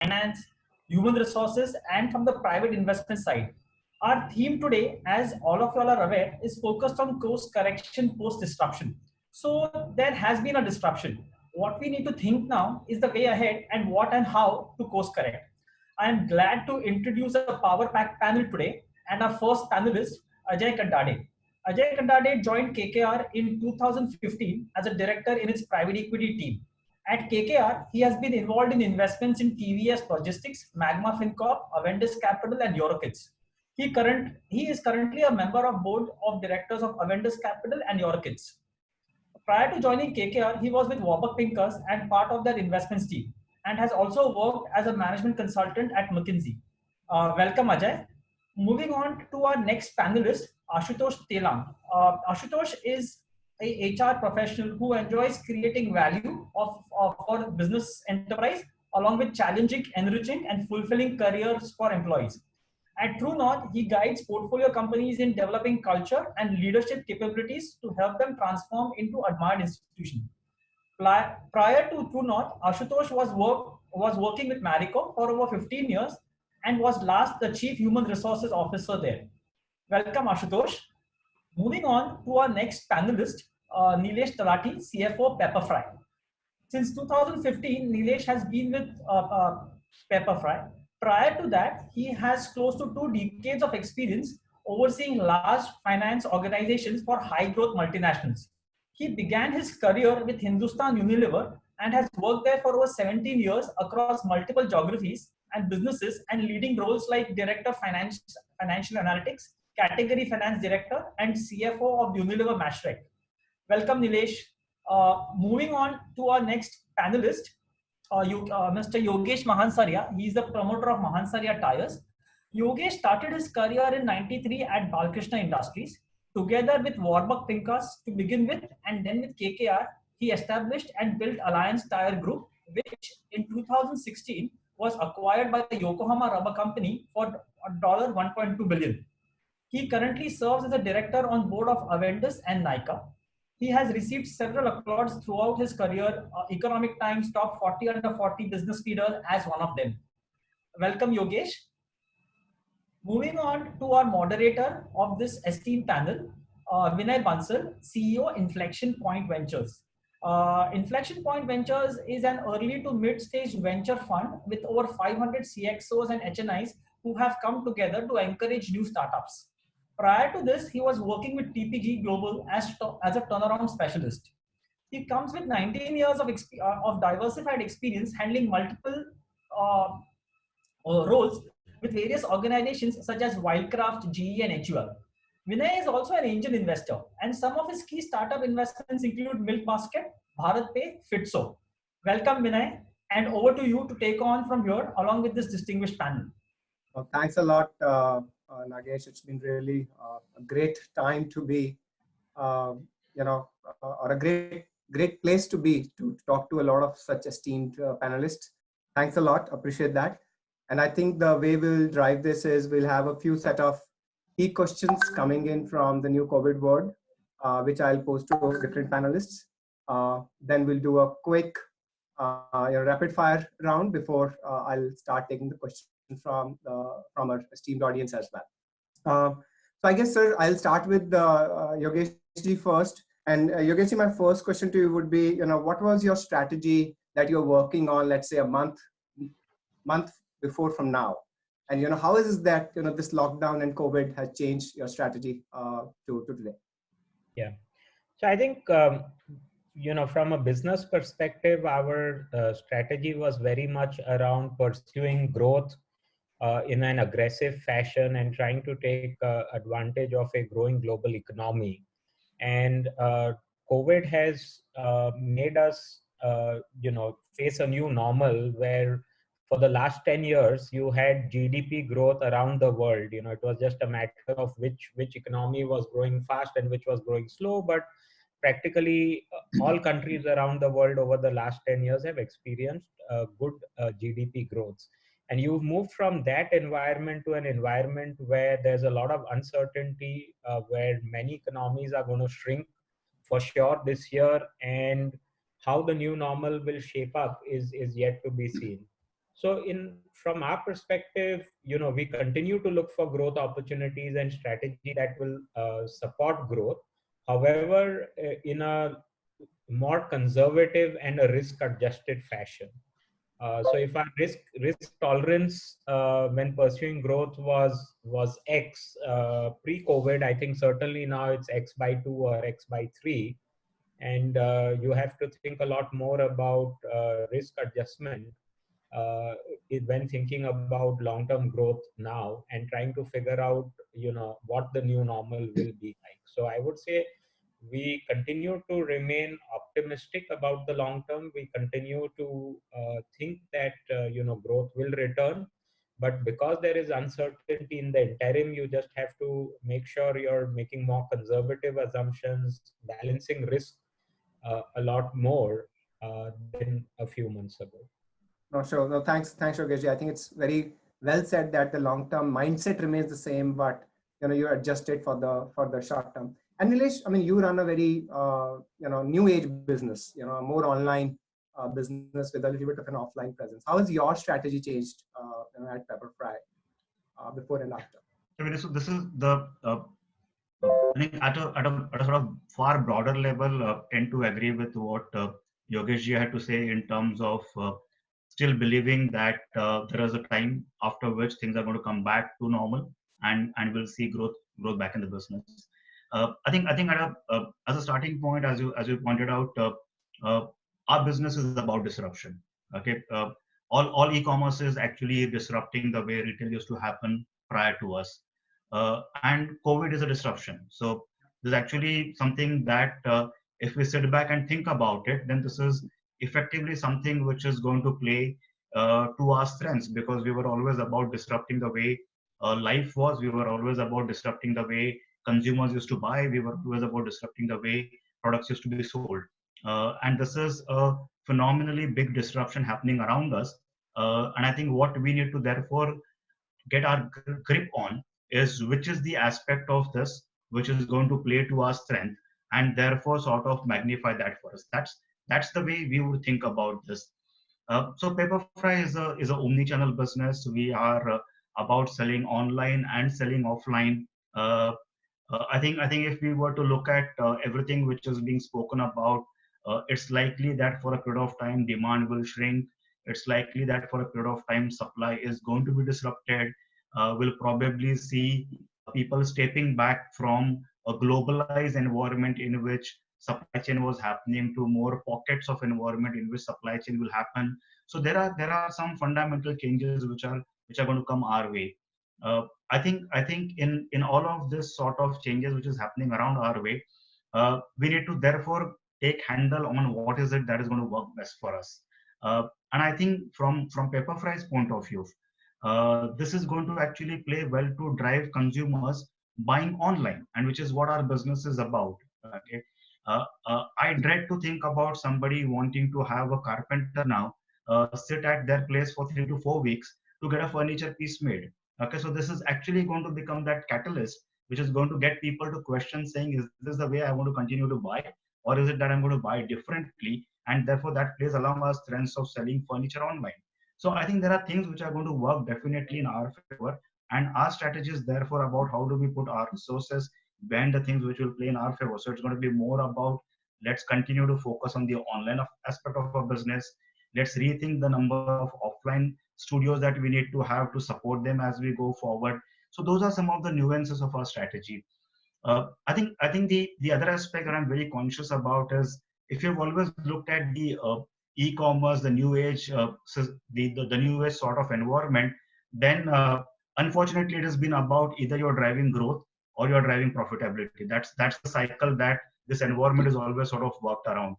finance, human resources, and from the private investment side. Our theme today, as all of you all are aware, is focused on course correction post disruption. So there has been a disruption. What we need to think now is the way ahead and what and how to course correct. I am glad to introduce a power pack panel today and our first panelist, Ajay Kandade. Ajay Kandade joined KKR in 2015 as a director in its private equity team. At KKR, he has been involved in investments in TVS Logistics, Magma FinCorp, Avendus Capital, and Eurokids. He is currently a member of board of directors of Avendus Capital and Eurokids. Prior to joining KKR, he was with Warburg Pincus and part of their investments team, and has also worked as a management consultant at McKinsey. Welcome, Ajay. Moving on to our next panelist, Ashutosh Telang. Ashutosh is a HR professional who enjoys creating value for business enterprise, along with challenging, enriching, and fulfilling careers for employees. At True North, he guides portfolio companies in developing culture and leadership capabilities to help them transform into admired institutions. Prior to True North, Ashutosh was working with Marico for over 15 years and was last the Chief Human Resources Officer there. Welcome, Ashutosh. Moving on to our next panelist, Nilesh Talati, CFO Pepperfry. Since 2015, Nilesh has been with Pepperfry. Prior to that, he has close to 2 decades of experience overseeing large finance organizations for high growth multinationals. He began his career with Hindustan Unilever and has worked there for over 17 years across multiple geographies and businesses and leading roles like Director of Financial Analytics, Category Finance Director, and CFO of Unilever Mashrek. Welcome, Nilesh. Moving on to our next panelist, Mr. Yogesh Mahansaria. He is the promoter of Mahansaria Tires. Yogesh started his career in '93 at Balkrishna Industries. Together with Warburg Pincus to begin with, and then with KKR, he established and built Alliance Tire Group, which in 2016 was acquired by the Yokohama Rubber Company for $1.2 billion. He currently serves as a director on board of Avendus and Nika. He has received several applauds throughout his career, Economic Times Top 40 Under 40 Business Leader as one of them. Welcome, Yogesh. Moving on to our moderator of this esteemed panel, Vinay Bansal, CEO, Inflection Point Ventures. Inflection Point Ventures is an early to mid-stage venture fund with over 500 CXOs and HNIs who have come together to encourage new startups. Prior to this, he was working with TPG Global as a turnaround specialist. He comes with 19 years of diversified experience handling multiple uh, roles with various organizations such as Wildcraft, GE, and HUL. Vinay is also an angel investor, and some of his key startup investments include Milk Basket, BharatPay, Fitso. Welcome, Vinay, and over to you to take on from here along with this distinguished panel. Thanks a lot, Nagesh. It's been really a great time to be, or a great place to be to talk to a lot of such esteemed panelists. Thanks a lot. Appreciate that. And I think the way we'll drive this is we'll have a few set of key questions coming in from the new COVID world, which I'll pose to different panelists. Then we'll do a quick rapid fire round before I'll start taking the questions from our esteemed audience as well. So I guess, sir, I'll start with Yogesh ji first. And Yogesh ji, my first question to you would be, what was your strategy that you're working on, let's say a month before from now? And, how is it that, this lockdown and COVID has changed your strategy to today? Yeah. So I think, from a business perspective, our strategy was very much around pursuing growth in an aggressive fashion and trying to take advantage of a growing global economy. And COVID has made us, face a new normal where for the last 10 years, you had GDP growth around the world. It was just a matter of which economy was growing fast and which was growing slow. But practically all countries around the world over the last 10 years have experienced good GDP growth. And you've moved from that environment to an environment where there's a lot of uncertainty, where many economies are going to shrink for sure this year. And how the new normal will shape up is yet to be seen. So from our perspective, we continue to look for growth opportunities and strategy that will support growth. However, in a more conservative and a risk adjusted fashion. So if our risk tolerance when pursuing growth was X pre-COVID, I think certainly now it's X by 2 or X by 3, and you have to think a lot more about risk adjustment when thinking about long-term growth now and trying to figure out what the new normal will be like. So I would say we continue to remain optimistic about the long term. We continue to think that growth will return, but because there is uncertainty in the interim, you just have to make sure you're making more conservative assumptions, balancing risk a lot more than a few months ago. No, sure. No, thanks, Yogesh. I think it's very well said that the long-term mindset remains the same, but you adjust it for the short term. And Nilesh, I mean, you run a very new age business, a more online business with a little bit of an offline presence. How has your strategy changed at Pepperfry before and after? I mean, so this is the I think at a sort of far broader level, tend to agree with what Yogesh ji had to say in terms of still believing that there is a time after which things are going to come back to normal, and we'll see growth back in the business. I think at as a starting point, as you pointed out, our business is about disruption. Okay, all e-commerce is actually disrupting the way retail used to happen prior to us. And COVID is a disruption. So there's actually something that if we sit back and think about it, then this is effectively something which is going to play to our strengths, because we were always about disrupting the way life was. We were always about disrupting the way consumers used to buy. We were always about disrupting the way products used to be sold. And this is a phenomenally big disruption happening around us. And I think what we need to therefore get our grip on is which is the aspect of this which is going to play to our strength, and therefore sort of magnify that for us. That's the way we would think about this. So Pepperfry is a omni-channel business. We are about selling online and selling offline. I think if we were to look at everything which is being spoken about, it's likely that for a period of time demand will shrink. It's likely that for a period of time supply is going to be disrupted. We'll probably see people stepping back from a globalized environment in which supply chain was happening to more pockets of environment in which supply chain will happen. So there are some fundamental changes which are going to come our way. I think in all of this sort of changes which is happening around our way, we need to therefore take handle on what is it that is going to work best for us. And I think from Pepperfry's point of view, this is going to actually play well to drive consumers buying online, and which is what our business is about. Okay, I dread to think about somebody wanting to have a carpenter now sit at their place for 3 to 4 weeks to get a furniture piece made. Okay, so this is actually going to become that catalyst which is going to get people to question, saying, is this the way I want to continue to buy, or is it that I'm going to buy differently? And therefore that plays along our strengths of selling furniture online. So I think there are things which are going to work definitely in our favor, and our strategy is therefore about how do we put our resources behind the things which will play in our favor. So it's going to be more about, let's continue to focus on the online aspect of our business. Let's rethink the number of offline studios that we need to have to support them as we go forward. So those are some of the nuances of our strategy. I think the other aspect that I'm very conscious about is, if you've always looked at the e-commerce, the new age, the new age sort of environment, then unfortunately it has been about either you're driving growth or you're driving profitability. That's the cycle that this environment is always sort of worked around.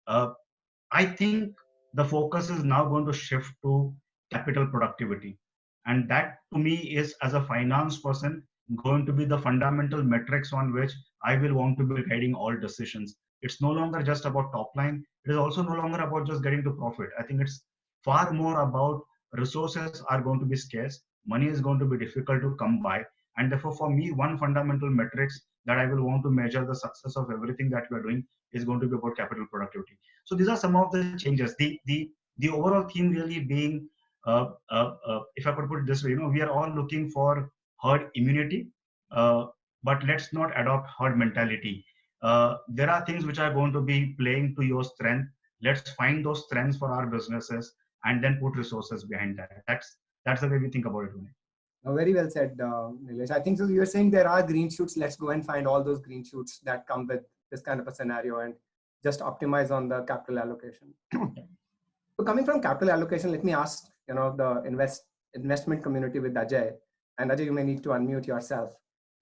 I think the focus is now going to shift to capital productivity, and that to me is, as a finance person, going to be the fundamental metrics on which I will want to be guiding all decisions. It's no longer just about top line. It is also no longer about just getting to profit. I think it's far more about resources are going to be scarce. Money is going to be difficult to come by. And therefore, for me, one fundamental metrics that I will want to measure the success of everything that we are doing is going to be about capital productivity. So these are some of the changes. The overall theme really being if I could put it this way, we are all looking for herd immunity, but let's not adopt herd mentality. There are things which are going to be playing to your strength. Let's find those strengths for our businesses and then put resources behind that. That's the way we think about it. Very well said, Nilesh. I think so. You're saying there are green shoots. Let's go and find all those green shoots that come with this kind of a scenario and just optimize on the capital allocation. So coming from capital allocation, let me ask, the investment community with Ajay. And Ajay, you may need to unmute yourself.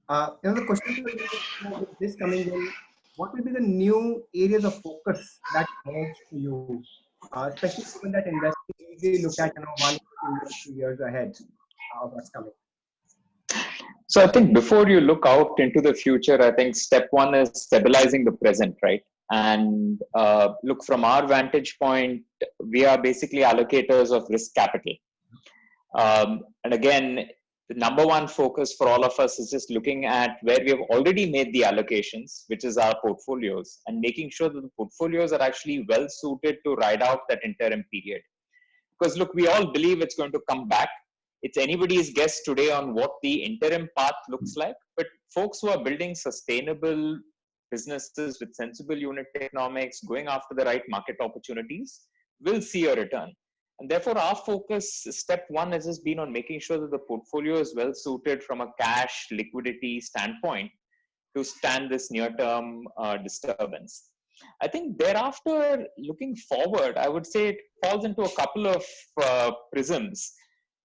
The question is this coming in, what will be the new areas of focus that emerge to you, especially given that investing usually look at 1 to 2 years ahead of what's coming? So I think before you look out into the future, I think step one is stabilizing the present, right? And look, from our vantage point, we are basically allocators of risk capital. And again, the number one focus for all of us is just looking at where we have already made the allocations, which is our portfolios, and making sure that the portfolios are actually well suited to ride out that interim period. Because look, we all believe it's going to come back. It's anybody's guess today on what the interim path looks like. But folks who are building sustainable businesses with sensible unit economics, going after the right market opportunities, will see a return. And therefore, our focus, step one, has just been on making sure that the portfolio is well suited from a cash liquidity standpoint to stand this near-term disturbance. I think thereafter, looking forward, I would say it falls into a couple of prisms.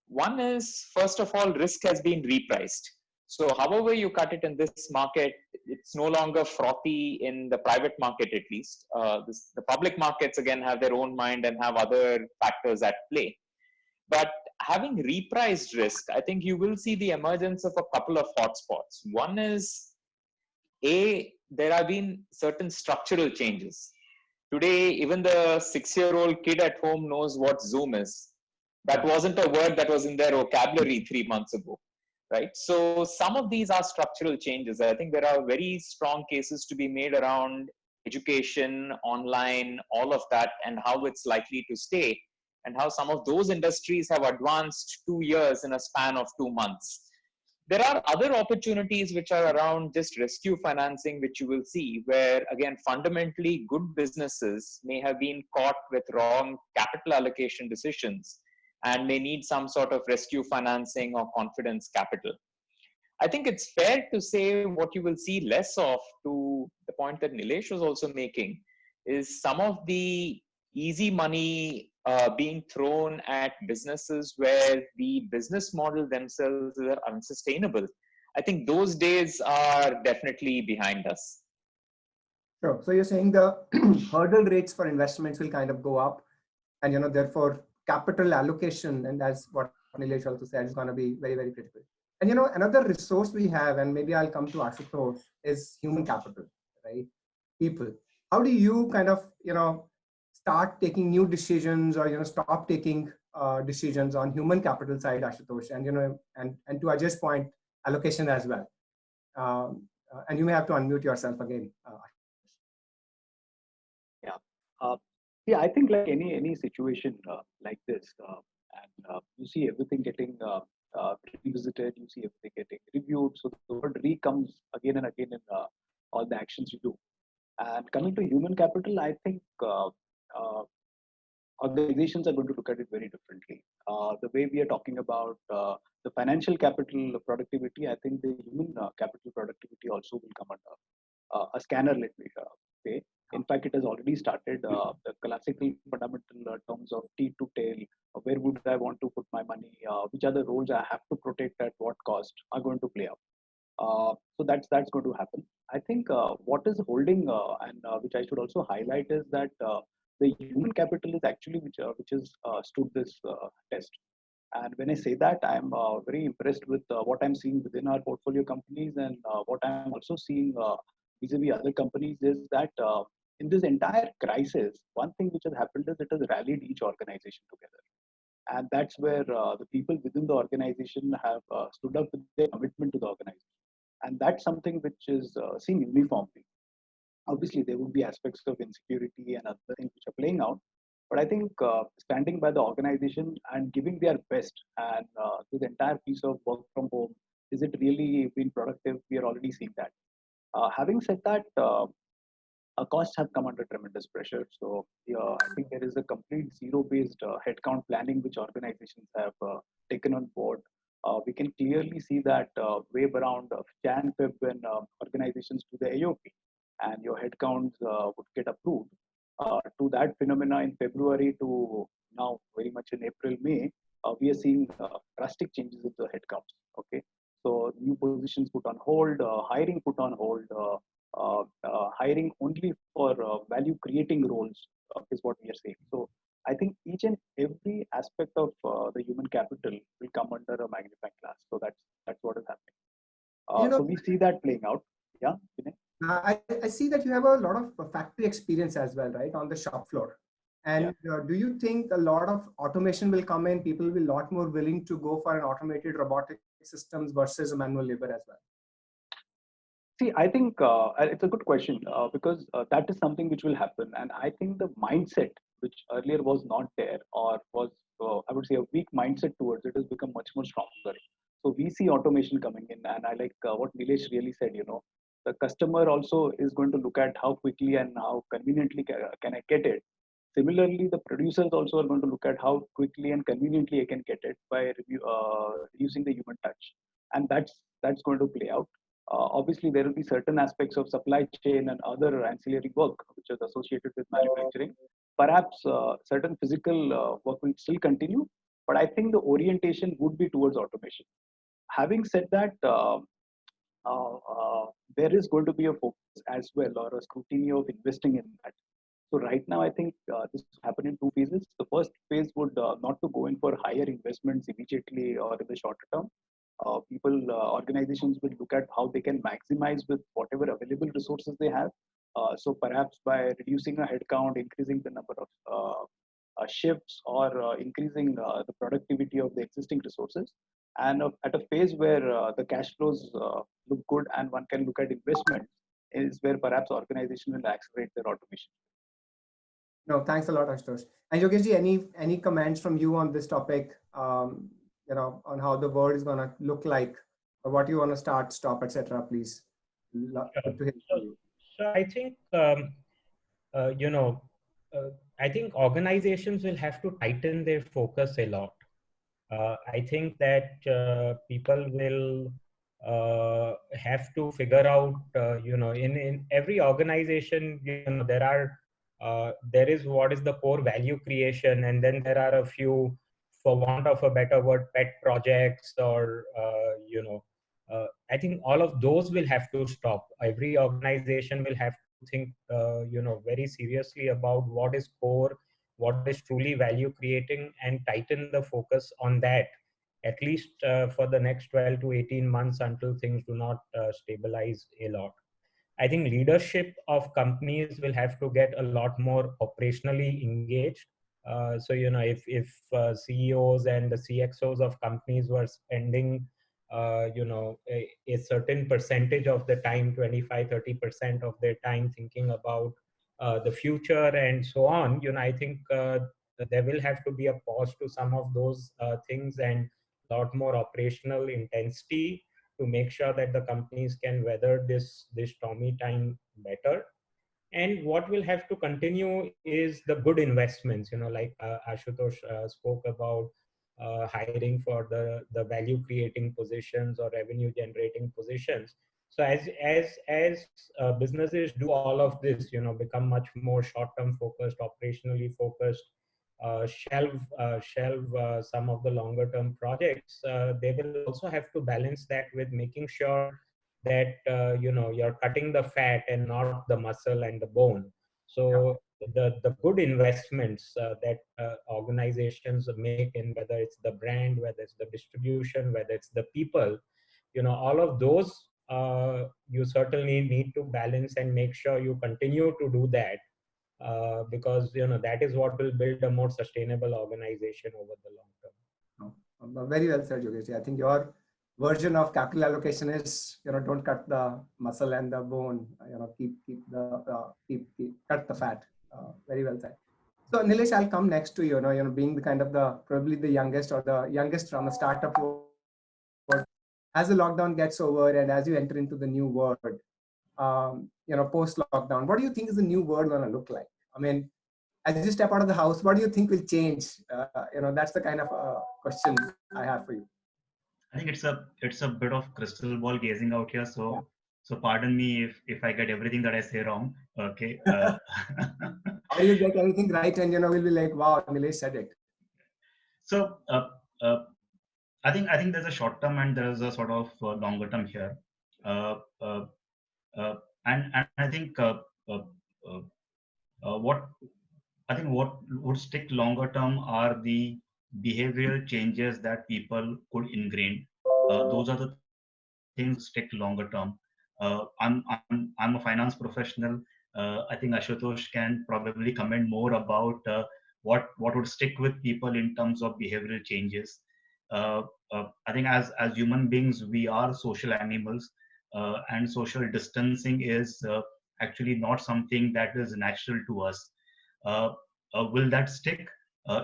One is, first of all, risk has been repriced. So however you cut it in this market, it's no longer frothy in the private market, at least. The public markets, again, have their own mind and have other factors at play. But having repriced risk, I think you will see the emergence of a couple of hotspots. One is, there have been certain structural changes. Today, even the 6-year-old kid at home knows what Zoom is. That wasn't a word that was in their vocabulary 3 months ago, right? So some of these are structural changes. I think there are very strong cases to be made around education, online, all of that, and how it's likely to stay, and how some of those industries have advanced 2 years in a span of 2 months. There are other opportunities which are around just rescue financing, which you will see, where again, fundamentally good businesses may have been caught with wrong capital allocation decisions and may need some sort of rescue financing or confidence capital. I think it's fair to say what you will see less of, to the point that Nilesh was also making, is some of the easy money being thrown at businesses where the business model themselves are unsustainable. I think those days are definitely behind us. Sure. So you're saying the hurdle rates for investments will kind of go up, and therefore capital allocation, and that's what Nilesh also said, is going to be very, very critical. And another resource we have, and maybe I'll come to Ashutosh, is human capital, right? People. How do you kind of start taking new decisions, or stop taking decisions on human capital side, Ashutosh, and and to Ajay's point, allocation as well. And you may have to unmute yourself again. Yeah, I think like any situation like this, and you see everything getting revisited, you see everything getting reviewed. So the word re comes again and again in all the actions you do. And coming to human capital, I think organizations are going to look at it very differently. The way we are talking about the financial capital productivity, I think the human capital productivity also will come under a scanner, let me say. In fact, it has already started. The classical fundamental terms of T to tail, where would I want to put my money, which are the roles I have to protect at what cost, are going to play out. So that's going to happen. I think what is holding, and which I should also highlight, is that the human capital is actually which has stood this test. And when I say that, I'm very impressed with what I'm seeing within our portfolio companies, and what I'm also seeing vis-a-vis other companies is that in this entire crisis, one thing which has happened is it has rallied each organization together. And that's where the people within the organization have stood up with their commitment to the organization. And that's something which is seen uniformly. Obviously, there would be aspects of insecurity and other things which are playing out. But I think standing by the organization and giving their best and to the entire piece of work from home, is it really been productive? We are already seeing that. Having said that, costs have come under tremendous pressure. So I think there is a complete zero-based headcount planning which organizations have taken on board. We can clearly see that wave around Jan, Feb, when organizations do the AOP and your headcounts would get approved. To that phenomena in February to now very much in April, May, we are seeing drastic changes in the headcounts. Okay, so new positions put on hold, hiring put on hold. Hiring only for value creating roles is what we are saying. So I think each and every aspect of the human capital will come under a magnifying glass. So that's what is happening. So we see that playing out. Yeah. I see that you have a lot of factory experience as well, right, on the shop floor. And do you think a lot of automation will come in? People will be a lot more willing to go for an automated robotic systems versus a manual labor as well? See, I think it's a good question because that is something which will happen. And I think the mindset, which earlier was not there or was, I would say, a weak mindset towards it, has become much more stronger. So we see automation coming in. And I like what Nilesh really said, the customer also is going to look at how quickly and how conveniently can I get it. Similarly, the producers also are going to look at how quickly and conveniently I can get it by reducing the human touch. And that's going to play out. Obviously, there will be certain aspects of supply chain and other ancillary work which is associated with manufacturing. Perhaps certain physical work will still continue, but I think the orientation would be towards automation. Having said that, there is going to be a focus as well or a scrutiny of investing in that. So right now, I think this will happen in two phases. The first phase would not to go in for higher investments immediately or in the shorter term. Organizations will look at how they can maximize with whatever available resources they have. So perhaps by reducing a headcount, increasing the number of shifts, or increasing the productivity of the existing resources. And at a phase where the cash flows look good and one can look at investment, is where perhaps organization will accelerate their automation. No, thanks a lot, Ashutosh. And Yogesh, any comments from you on this topic? On how the world is going to look like, or what you want to start, stop, etc. Please. Good to hear from you. So I think I think organizations will have to tighten their focus a lot. I think that people will have to figure out, in every organization, there is what is the core value creation, and then there are a few, for want of a better word, pet projects, or I think all of those will have to stop. Every organization will have to think, very seriously about what is core, what is truly value creating, and tighten the focus on that, at least for the next 12 to 18 months until things do not stabilize a lot. I think leadership of companies will have to get a lot more operationally engaged. So, if CEOs and the CXOs of companies were spending, a certain percentage of the time, 25-30% of their time thinking about the future and so on, I think there will have to be a pause to some of those things and a lot more operational intensity to make sure that the companies can weather this stormy time better. And what will have to continue is the good investments, like Ashutosh spoke about hiring for the value creating positions or revenue generating positions. So as businesses do all of this, become much more short-term focused, operationally focused, shelve some of the longer term projects, they will also have to balance that with making sure that you're cutting the fat and not the muscle and the bone. So the good investments that organizations make in, whether it's the brand, whether it's the distribution, whether it's the people, all of those you certainly need to balance and make sure you continue to do that. Because that is what will build a more sustainable organization over the long term. Very well said, Yogesh. I think your version of capital allocation is, don't cut the muscle and the bone. Cut the fat. Very well said. So Nilesh, I'll come next to you. Being the kind of probably the youngest or the youngest from a startup world, as the lockdown gets over and as you enter into the new world, post lockdown, what do you think is the new world going to look like? I mean, as you step out of the house, what do you think will change? That's the kind of question I have for you. I think it's a bit of crystal ball gazing out here. So pardon me if I get everything that I say wrong. Okay. Or you get everything right, and we'll be like, wow, Nilesh said it. So uh, I think there's a short term and there's a sort of longer term here. Uh, uh, and I think uh, uh, what I think what would stick longer term are the behavioral changes that people could ingrain. Those are the things stick longer term. I'm a finance professional. I think Ashutosh can probably comment more about what would stick with people in terms of behavioral changes. Uh, I think as human beings we are social animals, and social distancing is actually not something that is natural to us. Uh, will that stick?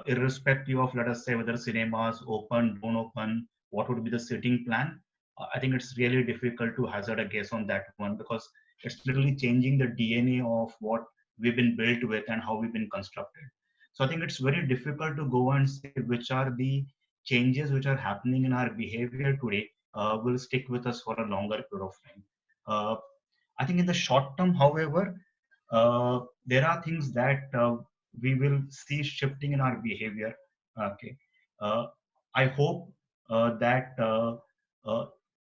Irrespective of, let us say, whether cinemas open, don't open, what would be the sitting plan? I think it's really difficult to hazard a guess on that one, because it's literally changing the DNA of what we've been built with and how we've been constructed. So I think it's very difficult to go and say which are the changes which are happening in our behavior today will stick with us for a longer period of time. Uh, I think in the short term, however, there are things that we will see shifting in our behavior. Okay, uh, I hope that uh,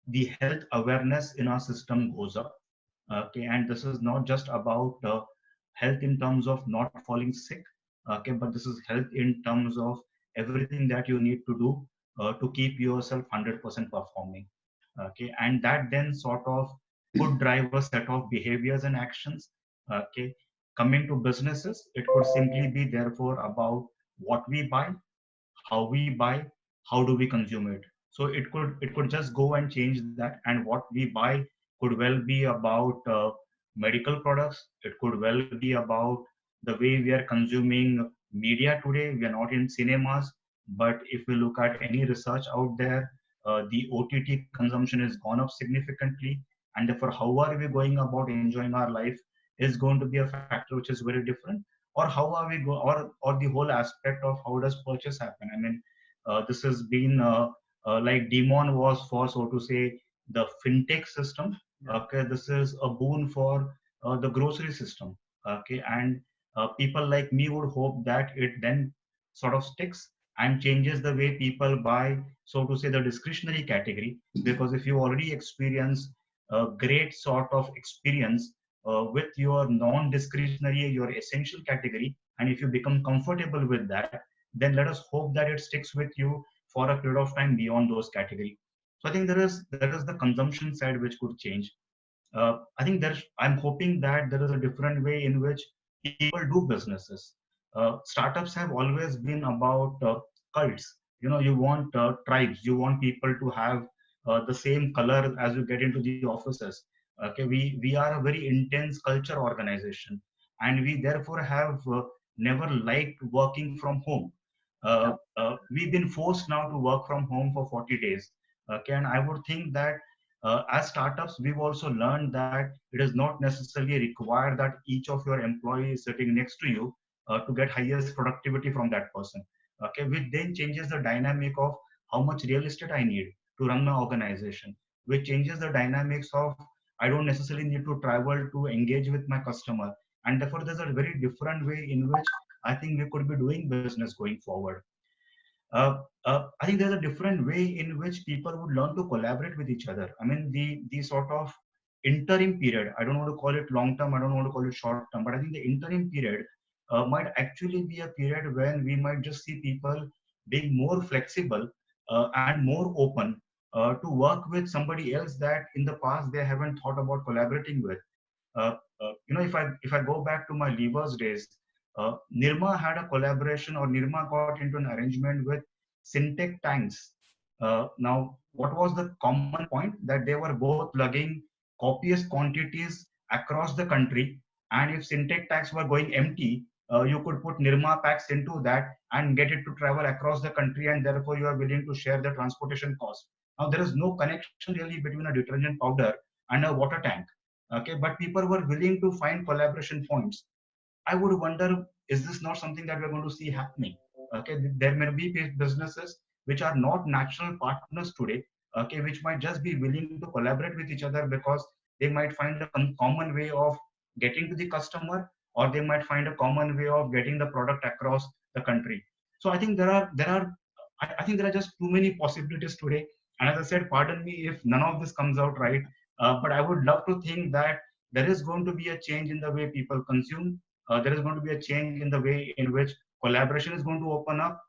the health awareness in our system goes up. Okay, and this is not just about health in terms of not falling sick. Okay, but this is health in terms of everything that you need to do to keep yourself 100% performing. Okay, and that then sort of could drive a set of behaviors and actions. Okay, coming to businesses, it could simply be therefore about what we buy, how we buy, how do we consume it. So it could just go and change that, and what we buy could well be about medical products. It could well be about the way we are consuming media today. We are not in cinemas, but if we look at any research out there, the OTT consumption has gone up significantly, and therefore how are we going about enjoying our life is going to be a factor which is very different. Or how are we go or the whole aspect of how does purchase happen. I mean, this has been like Demon was for, so to say, the fintech system. Okay, this is a boon for the grocery system. Okay, and people like me would hope that it then sort of sticks and changes the way people buy, so to say, the discretionary category. Because if you already experience a great sort of experience with your non-discretionary, your essential category, and if you become comfortable with that, then let us hope that it sticks with you for a period of time beyond those categories. So I think there is the consumption side which could change. I think I'm hoping that there is a different way in which people do businesses. Startups have always been about cults. You want tribes. You want people to have the same color as you get into the offices. Okay, we are a very intense culture organization, and we therefore have never liked working from home. We've been forced now to work from home for 40 days. Okay, and I would think that as startups, we've also learned that it is not necessarily required that each of your employees sitting next to you to get highest productivity from that person. Okay, which then changes the dynamic of how much real estate I need to run my organization, which changes the dynamics of I don't necessarily need to travel to engage with my customer. And therefore, there's a very different way in which I think we could be doing business going forward. I think there's a different way in which people would learn to collaborate with each other. I mean, the sort of interim period, I don't want to call it long term, I don't want to call it short term, but I think the interim period might actually be a period when we might just see people being more flexible and more open to work with somebody else that in the past they haven't thought about collaborating with. If I go back to my levers days, Nirma had a collaboration, or Nirma got into an arrangement with Syntec tanks. Now, what was the common point? That they were both lugging copious quantities across the country, and if Syntec tanks were going empty, you could put Nirma packs into that and get it to travel across the country, and therefore you are willing to share the transportation cost. Now there is no connection really between a detergent powder and a water tank. Okay, but people were willing to find collaboration points. I would wonder, is this not something that we're going to see happening? Okay, there may be businesses which are not natural partners today, okay, which might just be willing to collaborate with each other because they might find a common way of getting to the customer, or they might find a common way of getting the product across the country. So I think I think there are just too many possibilities today. And as I said, pardon me if none of this comes out right, but I would love to think that there is going to be a change in the way people consume. There is going to be a change in the way in which collaboration is going to open up.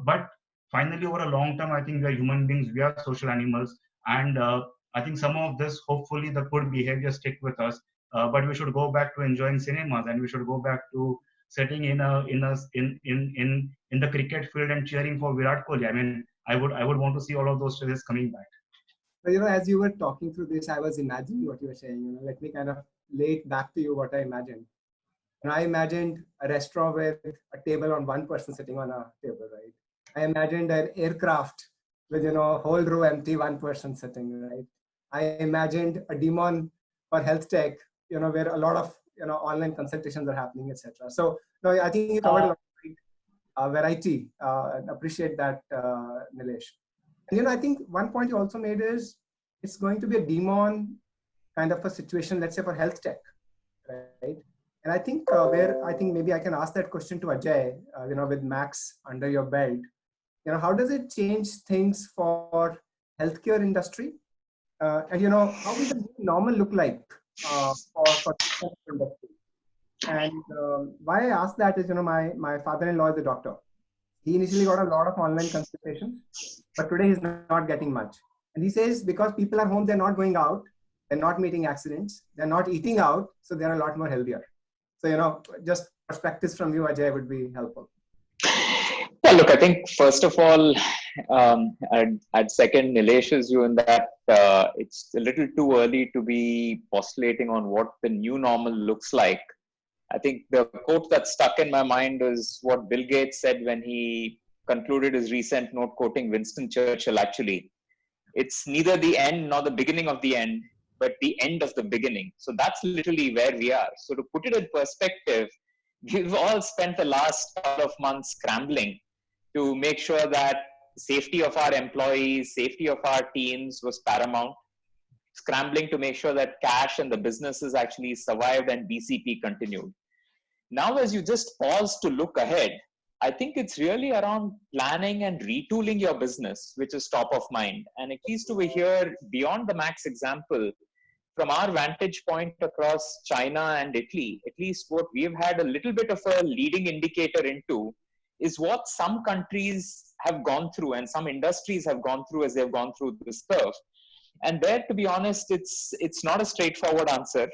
But finally, over a long term, I think we are human beings, we are social animals, and I think some of this, hopefully, the good behavior stick with us. But we should go back to enjoying cinemas, and we should go back to sitting in the cricket field and cheering for Virat Kohli. I mean, I would want to see all of those things coming back. But, as you were talking through this, I was imagining what you were saying. Let me kind of lay it back to you what I imagined. And I imagined a restaurant with a table on one person sitting on a table, right? I imagined an aircraft with, a whole row empty, one person sitting, right? I imagined a demon for health tech, where a lot of, online consultations are happening, etc. So, no, I think you covered a lot of variety. Appreciate that, Nilesh. And, I think one point you also made is it's going to be a demon kind of a situation, let's say for health tech, right? And I think maybe I can ask that question to Ajay, with Max under your belt. How does it change things for healthcare industry? And, how will the new normal look like for the industry? And why I ask that is, my father-in-law is a doctor. He initially got a lot of online consultations, but today he's not getting much. And he says because people are home, they're not going out, they're not meeting accidents, they're not eating out, so they're a lot more healthier. So, just perspectives from you, Ajay, would be helpful. Well, look, I think first of all, I'd second Nilesh's view in that it's a little too early to be postulating on what the new normal looks like. I think the quote that stuck in my mind is what Bill Gates said when he concluded his recent note quoting Winston Churchill, actually. It's neither the end nor the beginning of the end, but the end of the beginning. So that's literally where we are. So to put it in perspective, we've all spent the last couple of months scrambling to make sure that safety of our employees, safety of our teams was paramount, scrambling to make sure that cash and the businesses actually survived and BCP continued. Now, as you just pause to look ahead, I think it's really around planning and retooling your business, which is top of mind. And at least over here, beyond the Max example, from our vantage point across China and Italy, at least what we've had a little bit of a leading indicator into is what some countries have gone through and some industries have gone through as they've gone through this curve. And there, to be honest, it's not a straightforward answer.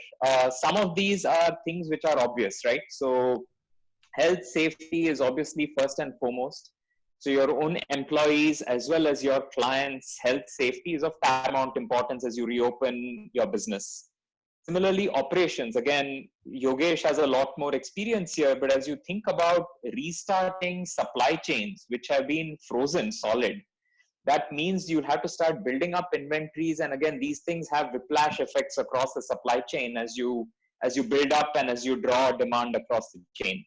Some of these are things which are obvious, right? So health safety is obviously first and foremost. So your own employees as well as your clients' health safety is of paramount importance as you reopen your business. Similarly, operations, again, Yogesh has a lot more experience here, but as you think about restarting supply chains, which have been frozen solid, that means you'll have to start building up inventories. And again, these things have whiplash effects across the supply chain as you build up and as you draw demand across the chain.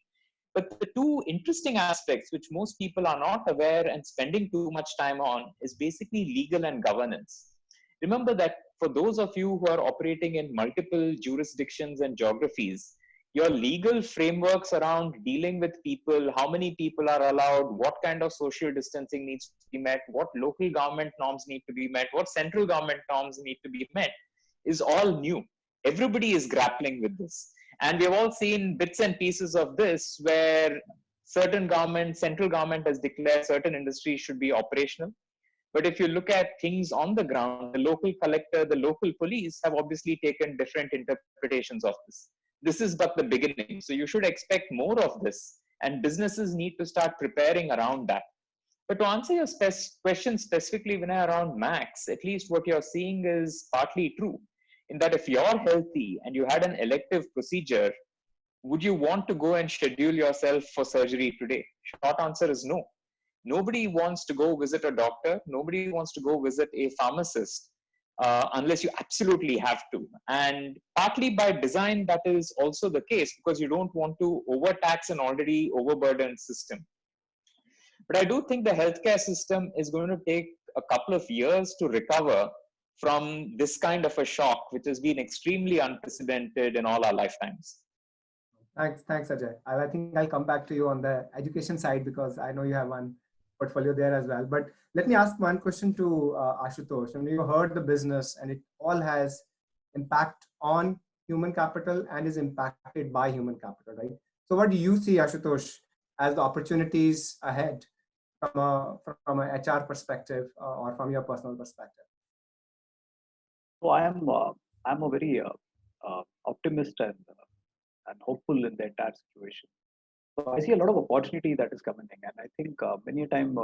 But the two interesting aspects, which most people are not aware and spending too much time on, is basically legal and governance. Remember that for those of you who are operating in multiple jurisdictions and geographies, your legal frameworks around dealing with people, how many people are allowed, what kind of social distancing needs to be met, what local government norms need to be met, what central government norms need to be met, is all new. Everybody is grappling with this. And we've all seen bits and pieces of this where certain government, central government has declared certain industries should be operational. But if you look at things on the ground, the local collector, the local police have obviously taken different interpretations of this. This is but the beginning. So you should expect more of this. And businesses need to start preparing around that. But to answer your question specifically, Vinay, around Max, at least what you're seeing is partly true. In that if you're healthy and you had an elective procedure, would you want to go and schedule yourself for surgery today? Short answer is no. Nobody wants to go visit a doctor. Nobody wants to go visit a pharmacist unless you absolutely have to. And partly by design, that is also the case because you don't want to overtax an already overburdened system. But I do think the healthcare system is going to take a couple of years to recover from this kind of a shock, which has been extremely unprecedented in all our lifetimes. Thanks, Ajay. I think I'll come back to you on the education side because I know you have one portfolio there as well. But let me ask one question to Ashutosh. I mean, you heard the business and it all has impact on human capital and is impacted by human capital, right? So what do you see, Ashutosh, as the opportunities ahead from a HR perspective or from your personal perspective? So I'm a very optimist and hopeful in the entire situation. So I see a lot of opportunity that is coming in, and I think many a time,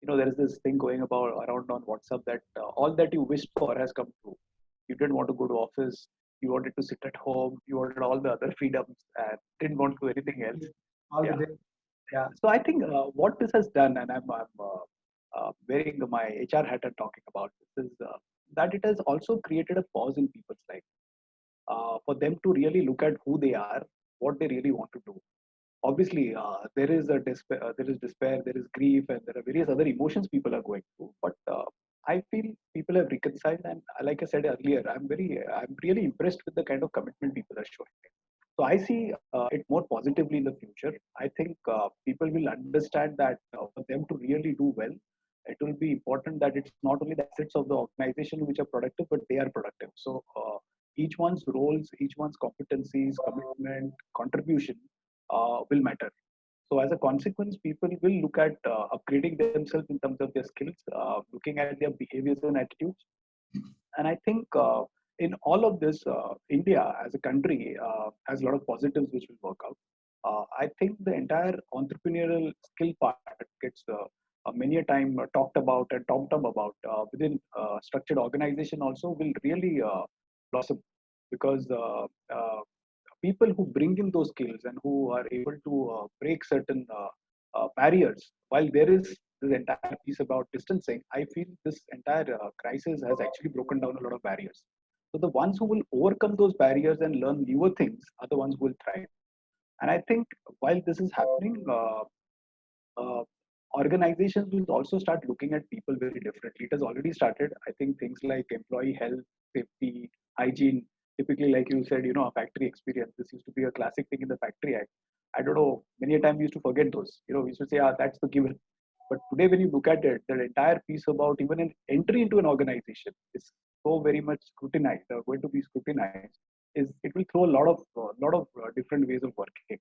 there is this thing going around on WhatsApp that all that you wished for has come true. You didn't want to go to office, you wanted to sit at home, you wanted all the other freedoms, and didn't want to do anything else. All Yeah. the day. Yeah. So I think what this has done, and I'm wearing my HR hat and talking about this, is that it has also created a pause in people's life for them to really look at who they are, what they really want to do. Obviously, there is despair, there is grief, and there are various other emotions people are going through. But I feel people have reconciled, and like I said earlier, I'm really impressed with the kind of commitment people are showing. So I see it more positively in the future. I think people will understand that for them to really do well, it will be important that it's not only the assets of the organization which are productive, but they are productive. So each one's roles, each one's competencies, commitment, contribution will matter. So as a consequence, people will look at upgrading themselves in terms of their skills, looking at their behaviors and attitudes. And I think in all of this, India as a country has a lot of positives which will work out. I think the entire entrepreneurial skill part gets many a time talked about and talked about within structured organization also will really blossom because people who bring in those skills and who are able to break certain barriers, while there is this entire piece about distancing, I feel this entire crisis has actually broken down a lot of barriers. So the ones who will overcome those barriers and learn newer things are the ones who will thrive. And I think while this is happening, uh, organizations will also start looking at people very differently. It has already started. I think things like employee health, safety, hygiene, typically, like you said, a factory experience. This used to be a classic thing in the Factory Act. I don't know, many a time we used to forget those. We used to say, that's the given. But today, when you look at it, the entire piece about even an entry into an organization is so very much scrutinized, going to be scrutinized. Is it will throw a lot of different ways of working.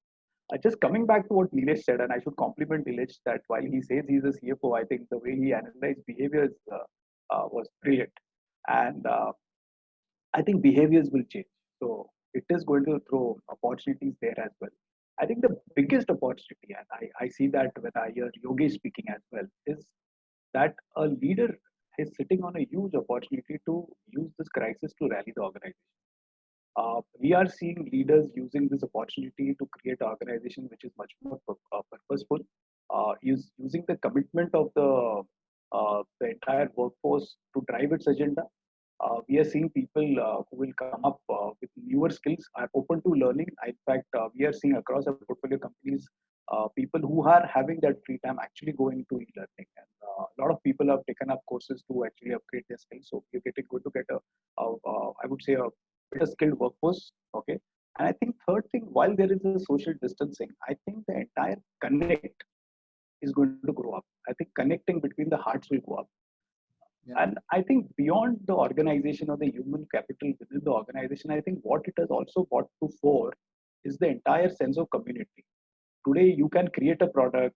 Just coming back to what Nilesh said, and I should compliment Nilesh that while he says he's a CFO, I think the way he analyzed behaviors was brilliant. And I think behaviors will change. So it is going to throw opportunities there as well. I think the biggest opportunity, and I see that when I hear Yogesh speaking as well, is that a leader is sitting on a huge opportunity to use this crisis to rally the organization. We are seeing leaders using this opportunity to create an organization which is much more purposeful, using the commitment of the entire workforce to drive its agenda. We are seeing people who will come up with newer skills, are open to learning. In fact, we are seeing across our portfolio companies people who are having that free time actually going to e-learning. And a lot of people have taken up courses to actually upgrade their skills. So we're going to get I would say, a better skilled workforce. Okay. And I think third thing, while there is a social distancing, I think the entire connect is going to grow up. I think connecting between the hearts will go up. Yeah. And I think beyond the organization or the human capital within the organization, I think what it has also brought to fore is the entire sense of community. Today, you can create a product,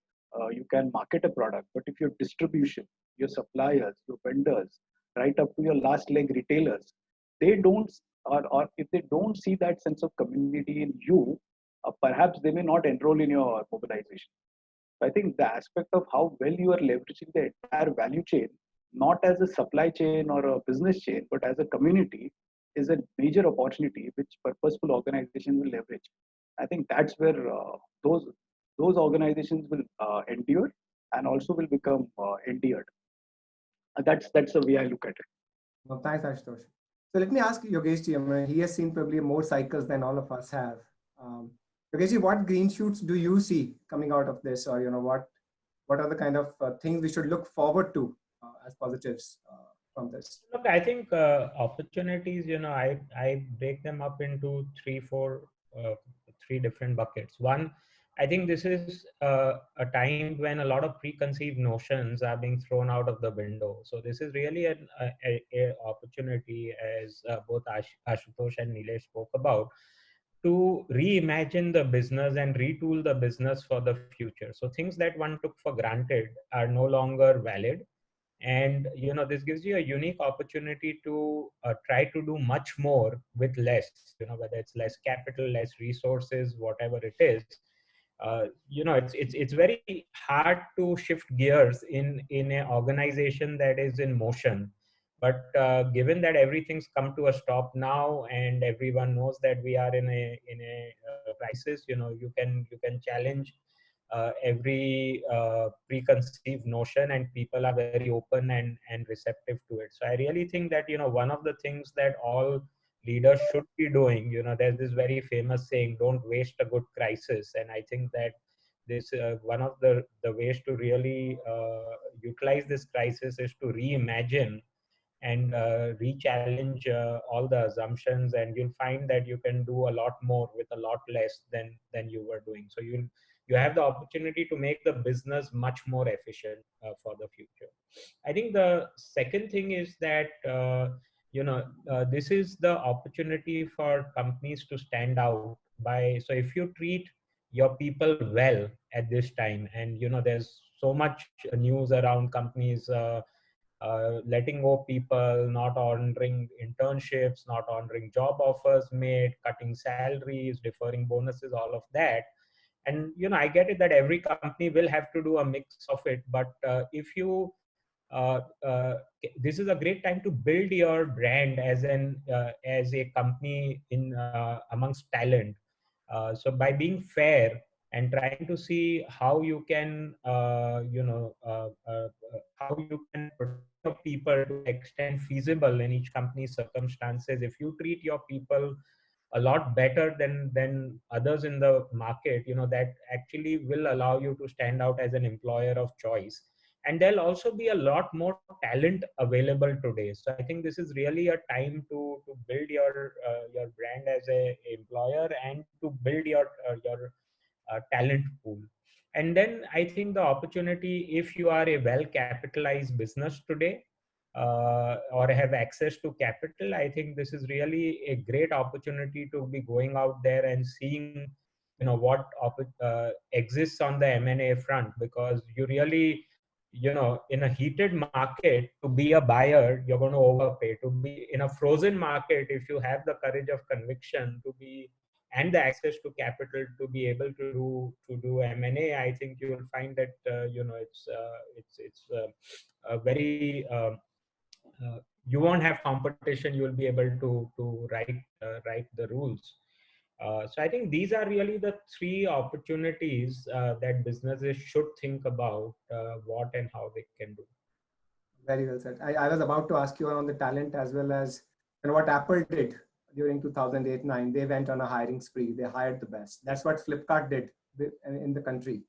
you can market a product, but if your distribution, your suppliers, your vendors, right up to your last leg retailers, they don't, or if they don't see that sense of community in you, perhaps they may not enroll in your mobilization. I think the aspect of how well you are leveraging the entire value chain, not as a supply chain or a business chain, but as a community, is a major opportunity which purposeful organization will leverage. I think that's where those organizations will endure and also will become endeared. That's the way I look at it. Well, thanks, Ashutosh. So let me ask Yogesh ji. I mean, he has seen probably more cycles than all of us have. Yogesh ji, what green shoots do you see coming out of this, or what are the kind of things we should look forward to as positives from this? Look, I think opportunities, I break them up into uh, three different buckets. One, I think this is a time when a lot of preconceived notions are being thrown out of the window. So this is really a opportunity, as both Ashutosh and Nilesh spoke about, to reimagine the business and retool the business for the future. So things that one took for granted are no longer valid, and this gives you a unique opportunity to try to do much more with less, whether it's less capital, less resources, whatever it is. It's very hard to shift gears in an organization that is in motion. But given that everything's come to a stop now and everyone knows that we are in a crisis, you can challenge every preconceived notion, and people are very open and receptive to it. So I really think that one of the things that all leaders should be doing, there's this very famous saying, don't waste a good crisis. And I think that this one of the ways to really utilize this crisis is to reimagine and re-challenge all the assumptions, and you'll find that you can do a lot more with a lot less than you were doing. So you have the opportunity to make the business much more efficient for the future. I think the second thing is that this is the opportunity for companies to stand out by, so if you treat your people well at this time, and there's so much news around companies letting go people, not honoring internships, not honoring job offers made, cutting salaries, deferring bonuses, all of that. And I get it that every company will have to do a mix of it, but if you uh, uh, this is a great time to build your brand as a company in amongst talent. So by being fair and trying to see how you can how you can protect your people to the extent feasible in each company's circumstances, if you treat your people a lot better than others in the market, that actually will allow you to stand out as an employer of choice. And there'll also be a lot more talent available today. So I think this is really a time to build your brand as a employer, and to build your talent pool. And then I think the opportunity, if you are a well capitalized business today, or have access to capital, I think this is really a great opportunity to be going out there and seeing what exists on the M&A front, because you really, in a heated market, to be a buyer, you're going to overpay. To be in a frozen market, if you have the courage of conviction to be, and the access to capital to be able to do M&A, I think you will find that it's a very you won't have competition. You will be able to write the rules. So I think these are really the three opportunities that businesses should think about what and how they can do. Very well said. I was about to ask you on the talent as well as what Apple did during 2008-9. They went on a hiring spree. They hired the best. That's what Flipkart did in the country.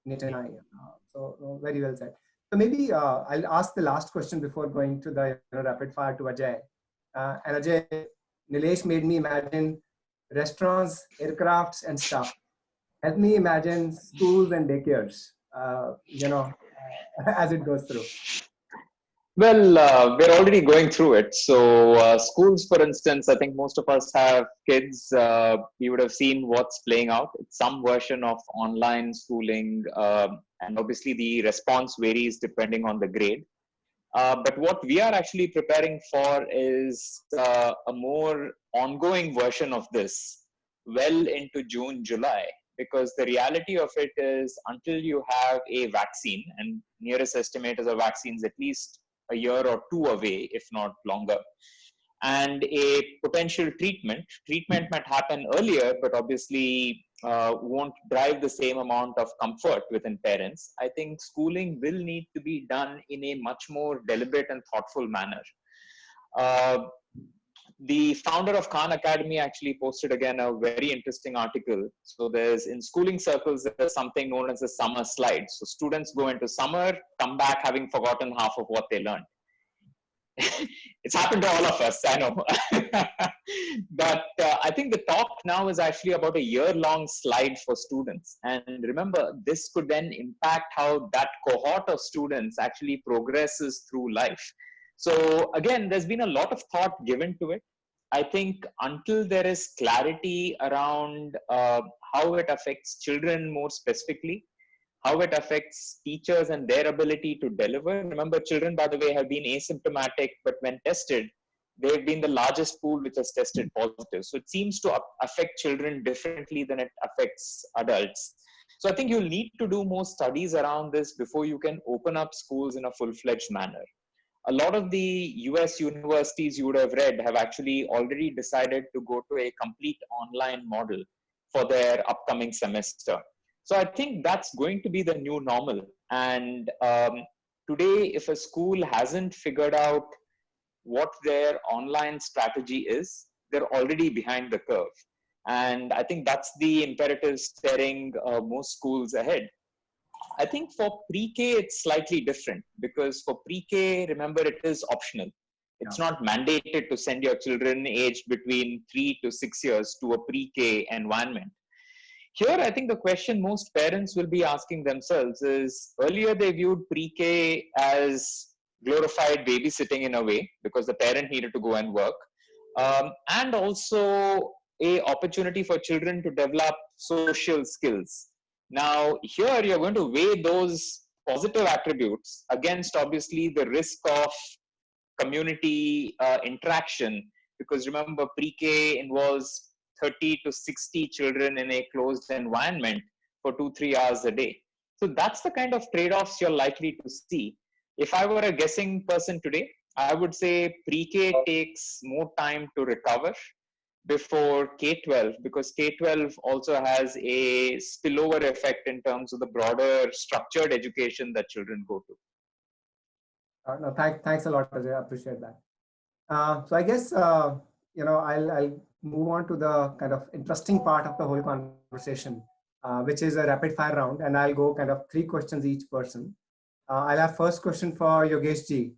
So very well said. So maybe I'll ask the last question before going to the rapid fire to Ajay. And Ajay, Nilesh made me imagine restaurants, aircrafts, and stuff. Help me imagine schools and daycares, as it goes through. Well, we're already going through it. So, schools, for instance, I think most of us have kids. We would have seen what's playing out. It's some version of online schooling, and obviously the response varies depending on the grade. But what we are actually preparing for is a more ongoing version of this well into June, July, because the reality of it is until you have a vaccine, and nearest estimators of vaccines at least a year or two away, if not longer. and a potential treatment. Treatment might happen earlier, but obviously won't drive the same amount of comfort within parents. I think schooling will need to be done in a much more deliberate and thoughtful manner. The founder of Khan Academy actually posted again a very interesting article. So there's in schooling circles, there's something known as a summer slide. So students go into summer, come back having forgotten half of what they learned. It's happened to all of us, I know. But I think the talk now is actually about a year-long slide for students. And remember, this could then impact how that cohort of students actually progresses through life. So again, there's been a lot of thought given to it. I think until there is clarity around how it affects children more specifically, how it affects teachers and their ability to deliver. Remember, children, by the way, have been asymptomatic, but when tested, they've been the largest pool which has tested positive. So it seems to affect children differently than it affects adults. So I think you'll need to do more studies around this before you can open up schools in a full-fledged manner. A lot of the US universities you would have read have actually already decided to go to a complete online model for their upcoming semester. So I think that's going to be the new normal. And today, if a school hasn't figured out what their online strategy is, they're already behind the curve. And I think that's the imperative staring most schools ahead. I think for pre-K, it's slightly different because for pre-K, remember, it is optional. It's not mandated to send your children aged between 3 to 6 years to a pre-K environment. Here, I think the question most parents will be asking themselves is, earlier they viewed pre-K as glorified babysitting in a way because the parent needed to go and work, and also a opportunity for children to develop social skills. Now, here you're going to weigh those positive attributes against obviously the risk of community interaction, because remember, pre-K involves 30 to 60 children in a closed environment for 2-3 hours a day. So that's the kind of trade-offs you're likely to see. If I were a guessing person today, I would say pre-K takes more time to recover before K-12, because K-12 also has a spillover effect in terms of the broader structured education that children go to. No, thanks a lot, Ajay. I appreciate that. So I guess, I'll move on to the kind of interesting part of the whole conversation, which is a rapid fire round. And I'll go kind of 3 questions each person. I'll have first question for Yogesh ji.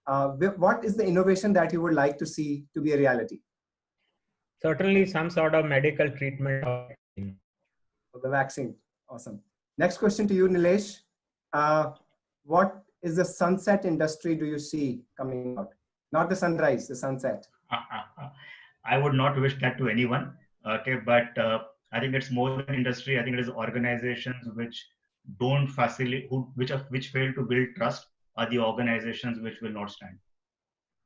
What is the innovation that you would like to see to be a reality? Certainly some sort of medical treatment. The vaccine. Awesome. Next question to you, Nilesh. What is the sunset industry do you see coming out? Not the sunrise, the sunset. I would not wish that to anyone. Okay, but I think it's more than industry. I think it is organizations which don't facilitate, which fail to build trust, are the organizations which will not stand.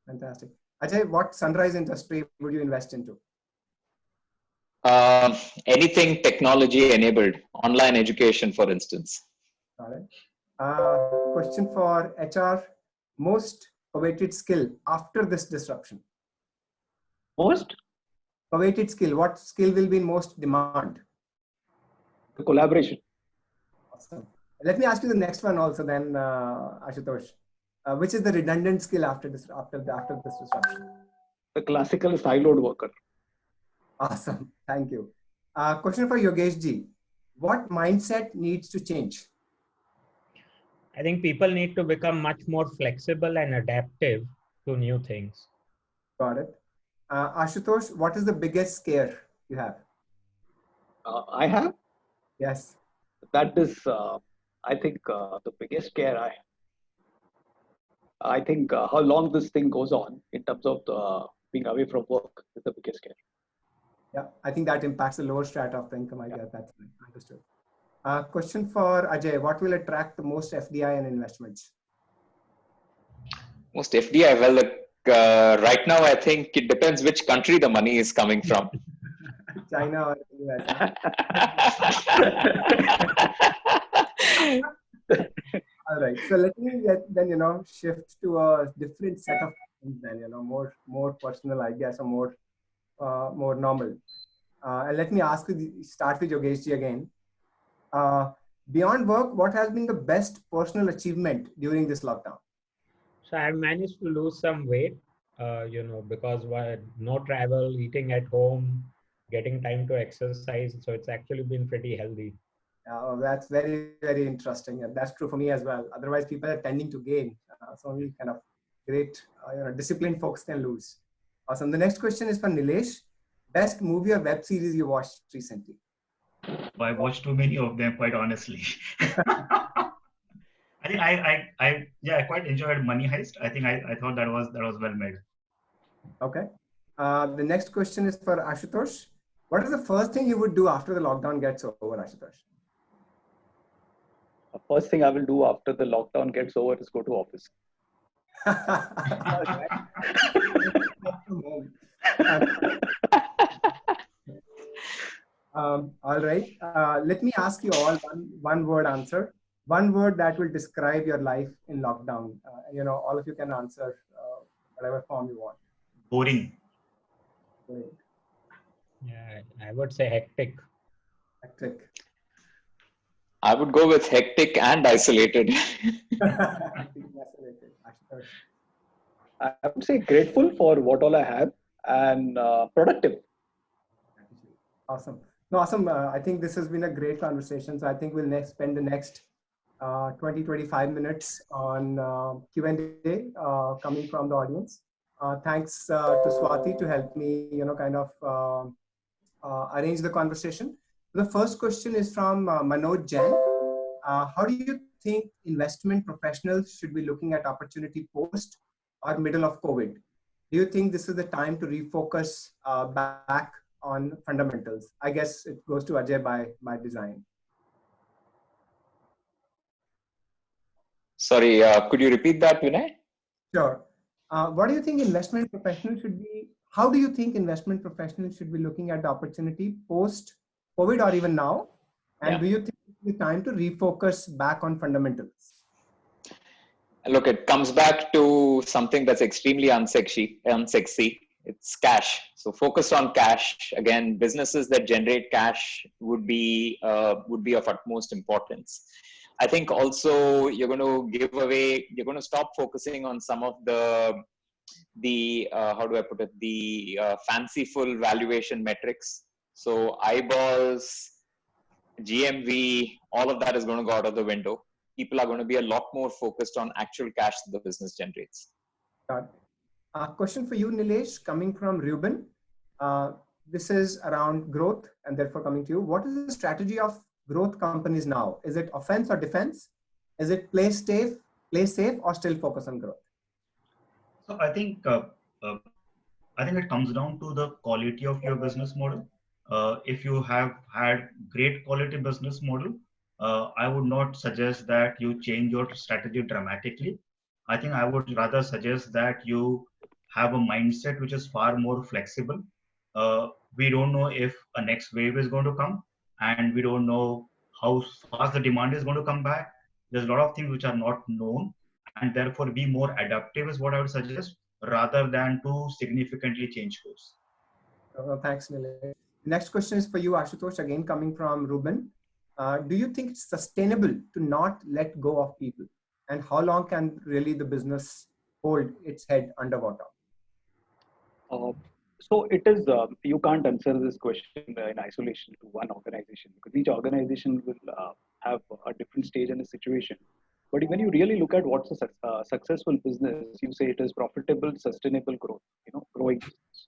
Fantastic. Ajay, what sunrise industry would you invest into? Anything technology enabled, online education, for instance. Got it. Question for HR, most coveted skill after this disruption? Most coveted skill, what skill will be in most demand? the collaboration. Awesome. Let me ask you the next one also then, Ashutosh. Which is the redundant skill after this disruption? The classical siloed worker. Awesome. Thank you. Question for Yogesh ji. What mindset needs to change? I think people need to become much more flexible and adaptive to new things. Got it. Ashutosh, what is the biggest scare you have? I have? Yes. That is, I think, the biggest scare I have. I think how long this thing goes on in terms of being away from work is the biggest scare. Yeah, I think that impacts the lower strata of the income. I guess that's understood. Question for Ajay. What will attract the most FDI and investments? Most FDI? Well, right now, I think it depends which country the money is coming from. China or US? All right. So let me then, shift to a different set of things then, more personal, I guess, or more normal. And let me start with Yogesh ji again. Beyond work, what has been the best personal achievement during this lockdown? So I managed to lose some weight, because no travel, eating at home, getting time to exercise. So it's actually been pretty healthy. That's very, very interesting. And that's true for me as well. Otherwise, people are tending to gain. So only kind of great, disciplined folks can lose. Awesome. The next question is for Nilesh. Best movie or web series you watched recently? I watched too many of them, quite honestly. I think I quite enjoyed Money Heist. I think I thought that was well made. Okay. The next question is for Ashutosh. What is the first thing you would do after the lockdown gets over, Ashutosh? The first thing I will do after the lockdown gets over is go to office. All right. Let me ask you all one word answer. One word that will describe your life in lockdown. All of you can answer whatever form you want. Boring. Great. Yeah, I would say hectic. Hectic. I would go with hectic and isolated. I would say grateful for what all I have and productive. Awesome. No, awesome. I think this has been a great conversation. So I think we'll spend the next 20-25 minutes on Q&A coming from the audience. Thanks to Swati to help me, arrange the conversation. The first question is from Manoj Jain. How do you think investment professionals should be looking at opportunity post or middle of COVID? Do you think this is the time to refocus back on fundamentals? I guess it goes to Ajay by design. Sorry, could you repeat that, Vinay? Sure. What do you think investment professionals should be? How do you think investment professionals should be looking at the opportunity post COVID or even now? And do you think it's the time to refocus back on fundamentals? Look, it comes back to something that's extremely unsexy. It's cash. So focus on cash. Again, businesses that generate cash would be of utmost importance. I think also you're going to stop focusing on some of the how do I put it, the fanciful valuation metrics. So eyeballs, GMV, all of that is going to go out of the window. People are going to be a lot more focused on actual cash that the business generates. Question for you, Nilesh, coming from Ruben. This is around growth and therefore coming to you. What is the strategy of growth companies now? Is it offense or defense? Is it play safe or still focus on growth? So I think it comes down to the quality of your business model. If you have had great quality business model, I would not suggest that you change your strategy dramatically. I think I would rather suggest that you have a mindset which is far more flexible. We don't know if a next wave is going to come, and we don't know how fast the demand is going to come back. There's a lot of things which are not known, and therefore be more adaptive is what I would suggest, rather than to significantly change course. Thanks, Nilesh. Next question is for you, Ashutosh, again coming from Ruben. Do you think it's sustainable to not let go of people? And how long can really the business hold its head underwater? So it is, you can't answer this question in isolation to one organization, because each organization will have a different stage and a situation. But when you really look at what's a successful business, you say it is profitable, sustainable growth, growing business.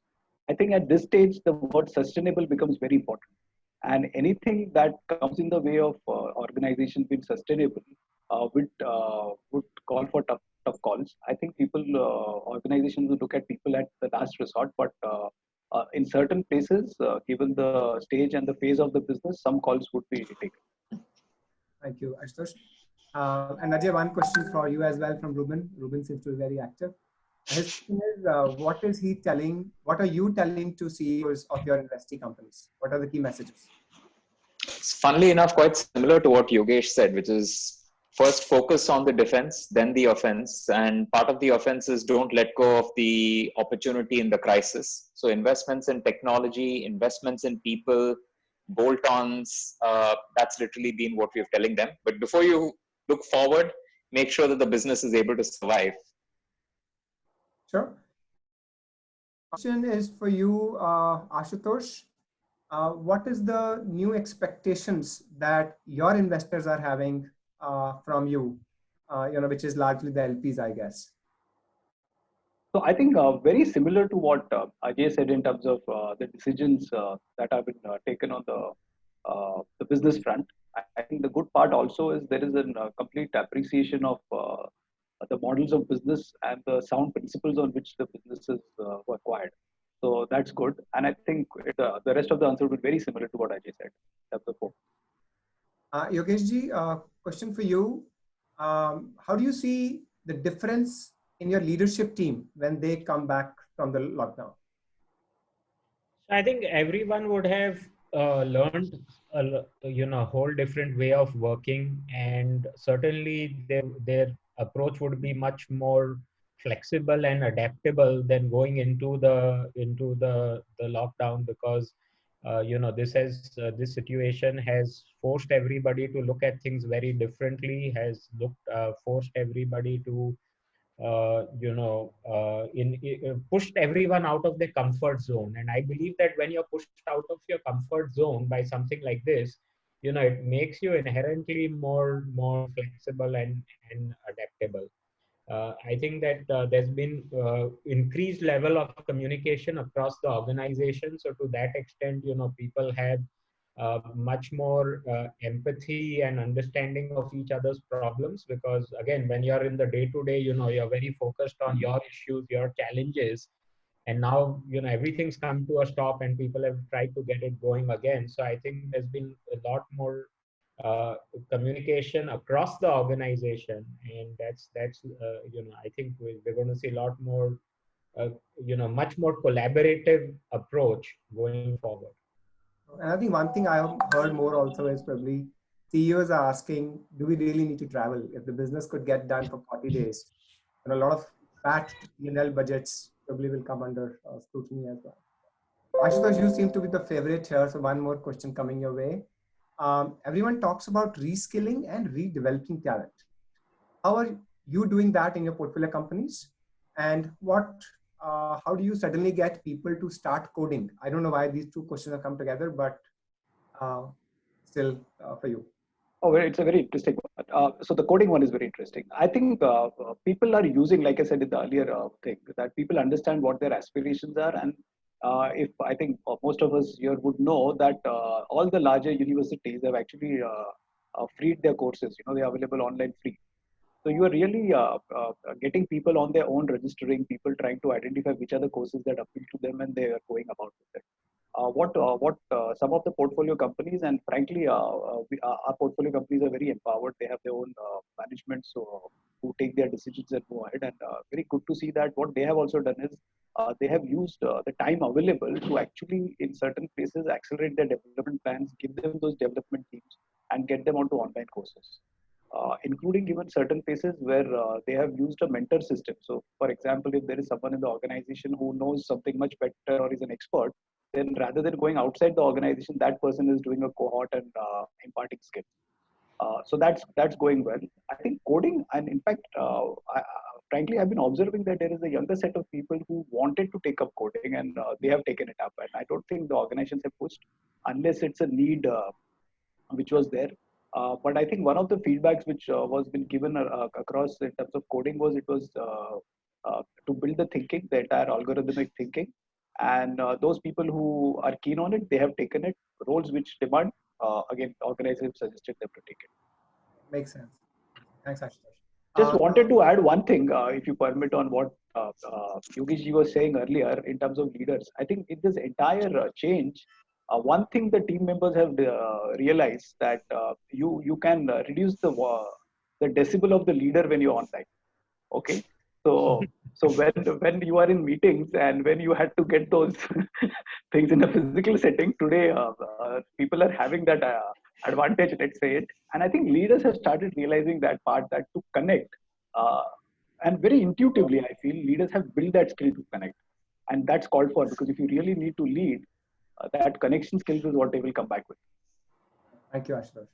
I think at this stage, the word sustainable becomes very important. And anything that comes in the way of organization being sustainable would call for tough calls. I think organizations will look at people at the last resort, but in certain places, given the stage and the phase of the business, some calls would be taken. Thank you, Ashutosh. And Ajay, one question for you as well from Ruben. Ruben seems to be very active. His question is, what are you telling to CEOs of your investee companies? What are the key messages? It's funnily enough quite similar to what Yogesh said, which is first focus on the defense, then the offense. And part of the offense is don't let go of the opportunity in the crisis. So investments in technology, investments in people, bolt-ons, that's literally been what we're telling them. But before you look forward, make sure that the business is able to survive. Sure. Question is for you, Ashutosh. What is the new expectations that your investors are having from you, which is largely the LPs, I guess? So I think very similar to what Ajay said in terms of the decisions that have been taken on the business front. I think the good part also is there is a complete appreciation of the models of business and the sound principles on which the businesses were acquired. So that's good. And I think the rest of the answer will be very similar to what Ajay said. That's the point. Yogeshji, question for you. How do you see the difference in your leadership team when they come back from the lockdown? I think everyone would have learned a whole different way of working, and certainly their approach would be much more flexible and adaptable than going into the lockdown, because this situation has forced everybody to look at things very differently, has forced everybody to pushed everyone out of their comfort zone. And I believe that when you're pushed out of your comfort zone by something like this, it makes you inherently more flexible and adaptable. I think that there's been increased level of communication across the organization. So to that extent, people have much more empathy and understanding of each other's problems, because again, when you're in the day-to-day, you're very focused on your issues, your challenges, and now everything's come to a stop and people have tried to get it going again. So I think there's been a lot more communication across the organization, and that's I think we're going to see a lot more much more collaborative approach going forward. And I think one thing I have heard more also is probably CEOs are asking, do we really need to travel? If the business could get done for 40 days, and a lot of fat P&L budgets probably will come under scrutiny as well. Ashutosh, you seem to be the favorite here. So one more question coming your way. Everyone talks about reskilling and redeveloping talent. How are you doing that in your portfolio companies? And how do you suddenly get people to start coding? I don't know why these two questions have come together, but still for you. Oh, it's a very interesting one. So the coding one is very interesting. I think people are using, like I said in the earlier thing, that people understand what their aspirations are. And if I think most of us here would know that all the larger universities have actually freed their courses. They're available online free. So you are really getting people on their own registering, people trying to identify which are the courses that appeal to them, and they are going about with it. What some of the portfolio companies, and frankly, our portfolio companies are very empowered. They have their own management, so who take their decisions and move ahead. And very good to see that what they have also done is they have used the time available to actually, in certain places, accelerate their development plans, give them those development teams, and get them onto online courses. Including even certain places where they have used a mentor system. So, for example, if there is someone in the organization who knows something much better or is an expert, then rather than going outside the organization, that person is doing a cohort and imparting skills. So that's going well. I think coding, and in fact, frankly, I've been observing that there is a younger set of people who wanted to take up coding, and they have taken it up. And I don't think the organizations have pushed unless it's a need which was there. But I think one of the feedbacks which was been given across in terms of coding was it was to build the thinking, the entire algorithmic thinking. And those people who are keen on it, they have taken it. Roles which demand, again, organizers suggested them to take it. Makes sense. Thanks, Ashutosh. Just wanted to add one thing, if you permit, on what Yogesh was saying earlier in terms of leaders. I think in this entire change, one thing the team members have realized that you can reduce the decibel of the leader when you're online. Okay, so when you are in meetings and when you had to get those things in a physical setting today, people are having that advantage, let's say it. And I think leaders have started realizing that part, that to connect, uh, and very intuitively, I feel leaders have built that skill to connect. And that's called for, because if you really need to lead, that connection skills is what they will come back with. Thank you, Ashutosh.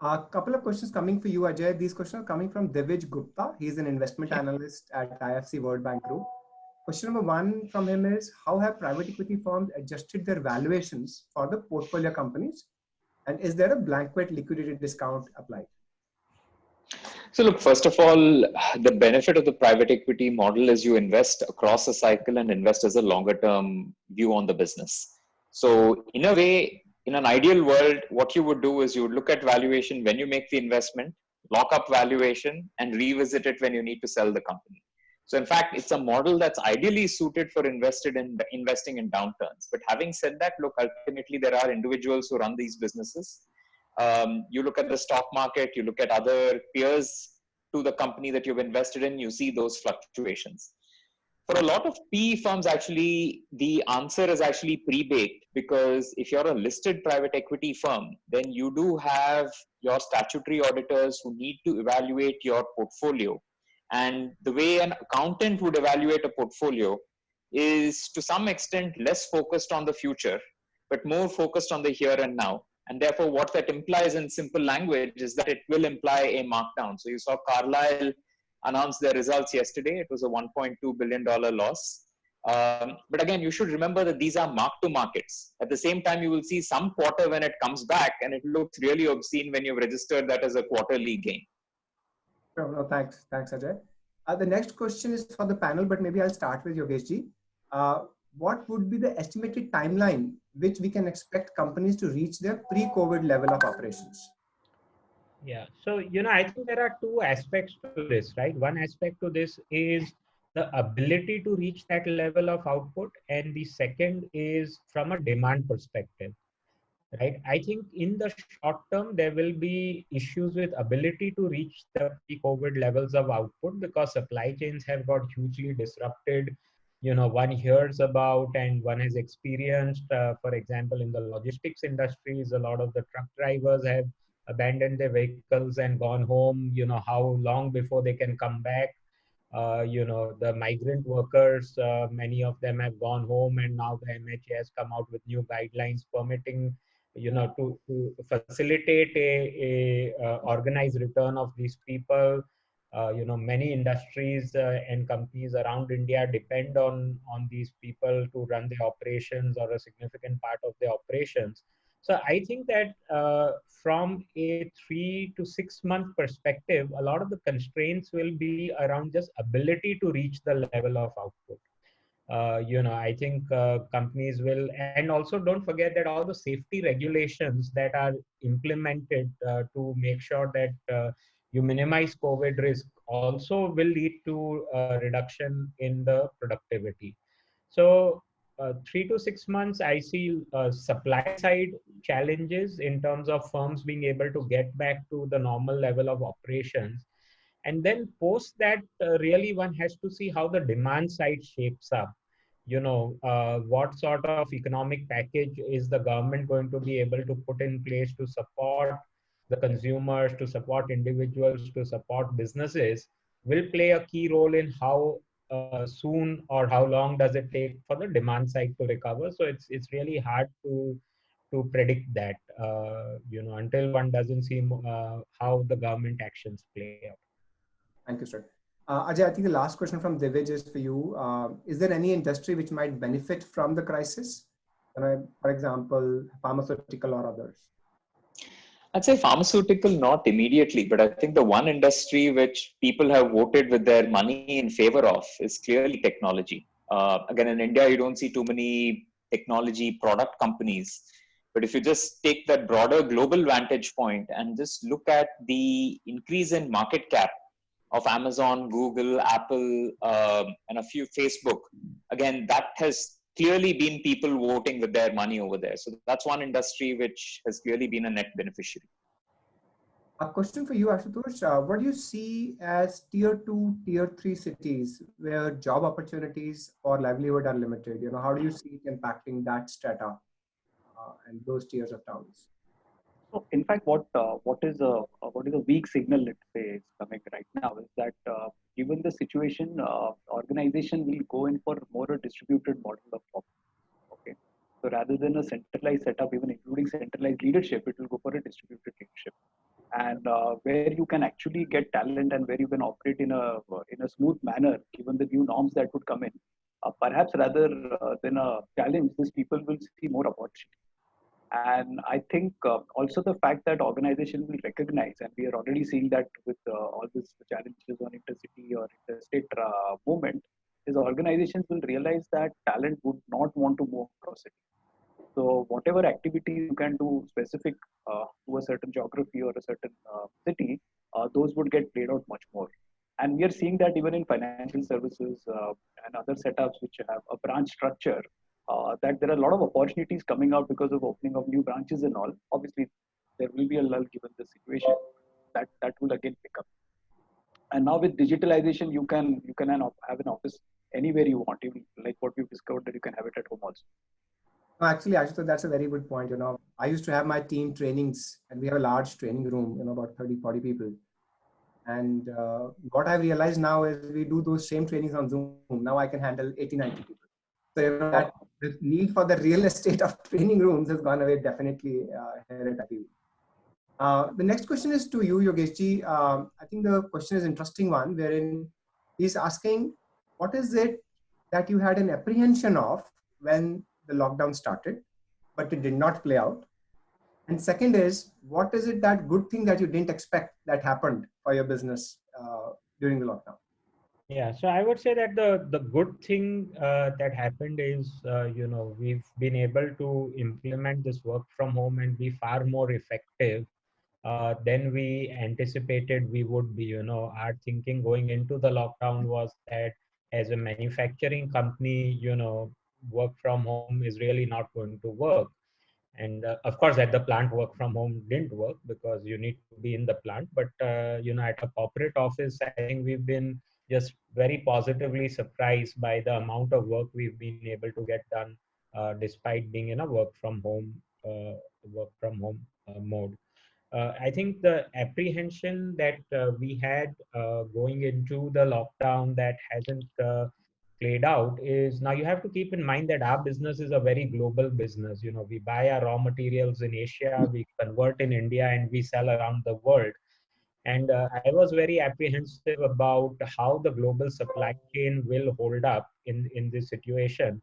A couple of questions coming for you, Ajay. These questions are coming from Divij Gupta. He's an investment analyst at IFC World Bank Group. Question number one from him is, how have private equity firms adjusted their valuations for the portfolio companies? And is there a blanket liquidity discount applied? So look, first of all, the benefit of the private equity model is you invest across a cycle and invest as a longer term view on the business. So in a way, in an ideal world, what you would do is you would look at valuation when you make the investment, lock up valuation, and revisit it when you need to sell the company. So in fact, it's a model that's ideally suited for investing in downturns. But having said that, look, ultimately there are individuals who run these businesses. You look at the stock market, you look at other peers to the company that you've invested in, you see those fluctuations. For a lot of PE firms, actually, the answer is actually pre-baked, because if you're a listed private equity firm, then you do have your statutory auditors who need to evaluate your portfolio. And the way an accountant would evaluate a portfolio is to some extent less focused on the future, but more focused on the here and now. And therefore, what that implies in simple language is that it will imply a markdown. So you saw Carlyle announced their results yesterday. It was a $1.2 billion loss. But again, you should remember that these are mark-to-markets. At the same time, you will see some quarter when it comes back, and it looks really obscene when you've registered that as a quarterly gain. No, thanks, Ajay. The next question is for the panel, but maybe I'll start with Yogesh ji. What would be the estimated timeline which we can expect companies to reach their pre-COVID level of operations? Yeah. So, I think there are two aspects to this, right? One aspect to this is the ability to reach that level of output. And the second is from a demand perspective, right? I think in the short term, there will be issues with ability to reach the pre-COVID levels of output, because supply chains have got hugely disrupted. One hears about and one has experienced, for example, in the logistics industries, a lot of the truck drivers have abandoned their vehicles and gone home. How long before they can come back? The migrant workers, many of them have gone home, and now the MHA has come out with new guidelines permitting, to facilitate a organized return of these people. Many industries and companies around India depend on these people to run their operations, or a significant part of their operations. So I think that from a 3 to 6 month perspective, a lot of the constraints will be around just ability to reach the level of output. I think companies will, and also don't forget that all the safety regulations that are implemented to make sure that you minimize COVID risk also will lead to a reduction in the productivity. So 3 to 6 months, I see supply side challenges in terms of firms being able to get back to the normal level of operations. And then post that, really one has to see how the demand side shapes up. What sort of economic package is the government going to be able to put in place to support the consumers, to support individuals, to support businesses, will play a key role in how soon or how long does it take for the demand side to recover. So it's really hard to predict that, until one doesn't see how the government actions play out. Thank you, sir. Ajay, I think the last question from Divij is for you. Is there any industry which might benefit from the crisis? For example, pharmaceutical or others? I'd say pharmaceutical, not immediately, but I think the one industry which people have voted with their money in favor of is clearly technology. Again, in India, you don't see too many technology product companies. But if you just take that broader global vantage point and just look at the increase in market cap of Amazon, Google, Apple, and a few Facebook, again, that has clearly been people voting with their money over there. So that's one industry which has clearly been a net beneficiary. A question for you, Ashutosh. What do you see as tier 2, tier 3 cities where job opportunities or livelihood are limited? How do you see it impacting that strata and those tiers of towns? So in fact, what is a weak signal, let's say, is coming right now is that given the situation, organization will go in for more a distributed model of work. Okay, so rather than a centralized setup, even including centralized leadership, it will go for a distributed leadership, and where you can actually get talent and where you can operate in a smooth manner, given the new norms that would come in. Perhaps rather than a challenge, these people will see more opportunity. And I think also the fact that organizations will recognize, and we are already seeing that with all these challenges on intercity or interstate movement, is organizations will realize that talent would not want to move across it. So whatever activities you can do specific to a certain geography or a certain city, those would get played out much more. And we are seeing that even in financial services and other setups which have a branch structure, that there are a lot of opportunities coming out because of opening of new branches and all. Obviously, there will be a lull given the situation. That will again pick up. And now with digitalization, you can have an office anywhere you want, even like what we've discovered that you can have it at home also. No, actually, Ashutosh, that's a very good point. I used to have my team trainings, and we have a large training room, about 30, 40 people. And what I've realized now is we do those same trainings on Zoom. Now I can handle 80, 90 people. So that the need for the real estate of training rooms has gone away definitely here at IPV. The next question is to you, Yogeshji. I think the question is an interesting one, wherein he's asking, what is it that you had an apprehension of when the lockdown started, but it did not play out? And second is, what is it that good thing that you didn't expect that happened for your business during the lockdown? Yeah, so I would say that the good thing that happened is, we've been able to implement this work from home and be far more effective than we anticipated we would be. Our thinking going into the lockdown was that as a manufacturing company, work from home is really not going to work. And of course, at the plant, work from home didn't work because you need to be in the plant. But at a corporate office, I think we've been just very positively surprised by the amount of work we've been able to get done, despite being in a work from home mode. I think the apprehension that we had going into the lockdown that hasn't played out is, now you have to keep in mind that our business is a very global business. We buy our raw materials in Asia, we convert in India, and we sell around the world. And I was very apprehensive about how the global supply chain will hold up in this situation.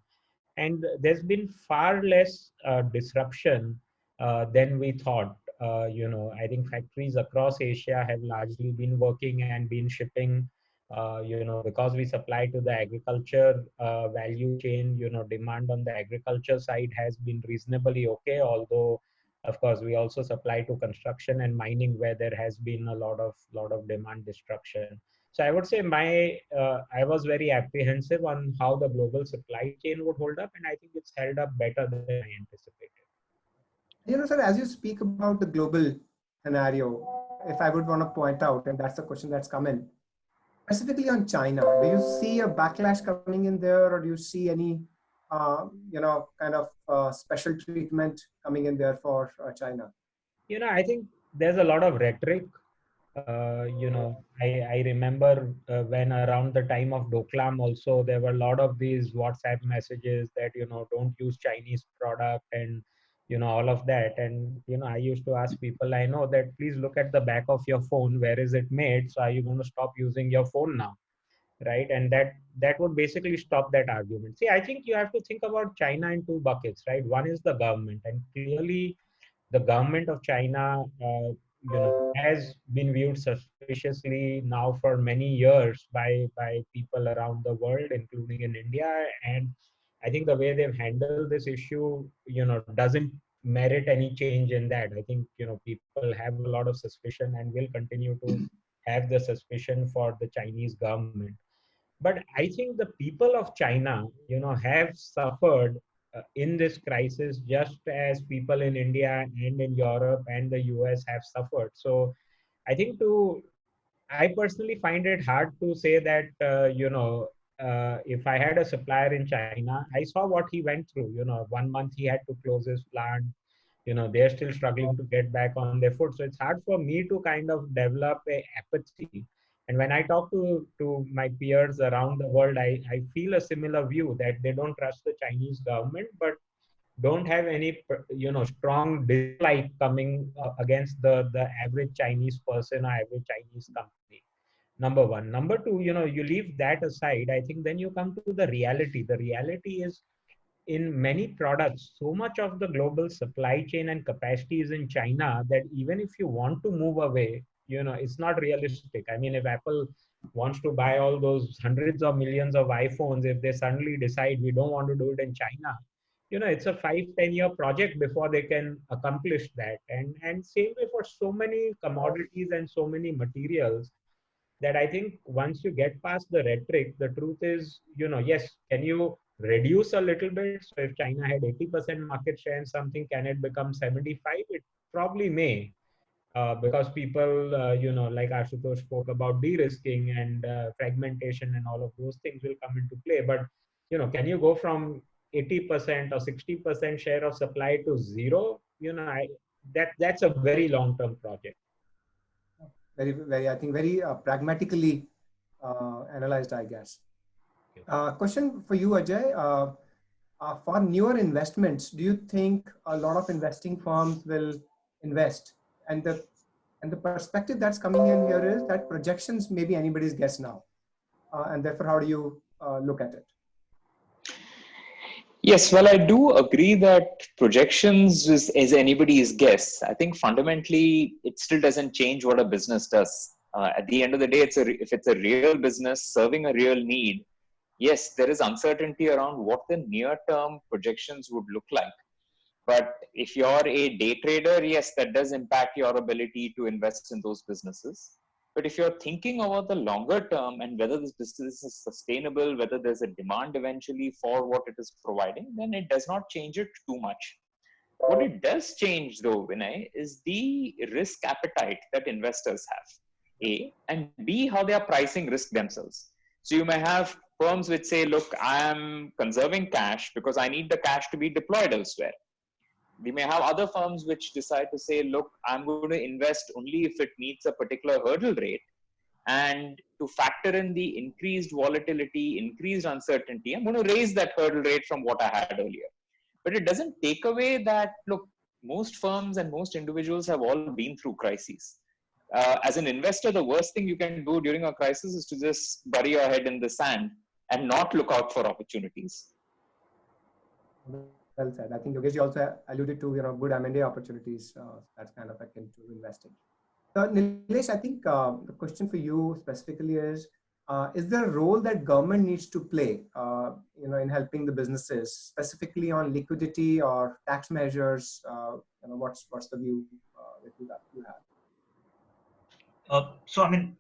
And there's been far less disruption than we thought. I think factories across Asia have largely been working and been shipping. Because we supply to the agriculture value chain, demand on the agriculture side has been reasonably okay. Although, of course, we also supply to construction and mining, where there has been a lot of demand destruction. So I would say I was very apprehensive on how the global supply chain would hold up, and I think it's held up better than I anticipated. Sir, as you speak about the global scenario, if I would want to point out, and that's the question that's come in, specifically on China, do you see a backlash coming in there, or do you see any, kind of special treatment coming in there for China? I think there's a lot of rhetoric. I remember when around the time of Doklam also, there were a lot of these WhatsApp messages that, don't use Chinese product and, all of that. And, I used to ask people I know that, please look at the back of your phone. Where is it made? So are you going to stop using your phone now? Right. And that would basically stop that argument. See, I think you have to think about China in two buckets, right? One is the government, and clearly the government of China, has been viewed suspiciously now for many years by people around the world, including in India. And I think the way they've handled this issue, doesn't merit any change in that. I think, people have a lot of suspicion and will continue to have the suspicion for the Chinese government. But I think the people of China, have suffered in this crisis just as people in India and in Europe and the US have suffered. So I think I personally find it hard to say that, if I had a supplier in China, I saw what he went through. 1 month he had to close his plant. they're still struggling to get back on their foot. So it's hard for me to kind of develop a apathy. And when I talk to my peers around the world, I feel a similar view that they don't trust the Chinese government, but don't have any strong dislike coming against the average Chinese person or average Chinese company. Number one. Number two, you leave that aside. I think then you come to the reality. The reality is, in many products, so much of the global supply chain and capacity is in China that even if you want to move away, it's not realistic. I mean, if Apple wants to buy all those hundreds of millions of iPhones, if they suddenly decide we don't want to do it in China, it's a 5-10 year project before they can accomplish that. And same way for so many commodities and so many materials, that I think once you get past the rhetoric, the truth is, yes, can you reduce a little bit? So if China had 80% market share in something, can it become 75? It probably may, because people, like Ashutosh spoke about de-risking and fragmentation and all of those things will come into play. But, can you go from 80% or 60% share of supply to zero? That's a very long-term project. Very, I think very pragmatically analyzed, I guess. Question for you, Ajay. For newer investments, do you think a lot of investing firms will invest? And the perspective that's coming in here is that projections may be anybody's guess now. And therefore, how do you look at it? Yes, well, I do agree that projections is anybody's guess. I think fundamentally, it still doesn't change what a business does. At the end of the day, if it's a real business serving a real need, yes, there is uncertainty around what the near-term projections would look like. But if you're a day trader, yes, that does impact your ability to invest in those businesses. But if you're thinking about the longer term and whether this business is sustainable, whether there's a demand eventually for what it is providing, then it does not change it too much. What it does change though, Vinay, is the risk appetite that investors have, A, and B, how they are pricing risk themselves. So you may have firms which say, look, I am conserving cash because I need the cash to be deployed elsewhere. We may have other firms which decide to say, look, I'm going to invest only if it meets a particular hurdle rate. And to factor in the increased volatility, increased uncertainty, I'm going to raise that hurdle rate from what I had earlier. But it doesn't take away that, look, most firms and most individuals have all been through crises. As an investor, the worst thing you can do during a crisis is to just bury your head in the sand and not look out for opportunities. Well said. I think Yogesh also alluded to good M&A opportunities that's kind of akin to investing. So Nilesh, I think the question for you specifically is there a role that government needs to play in helping the businesses, specifically on liquidity or tax measures? What's the view that you have? So I mean,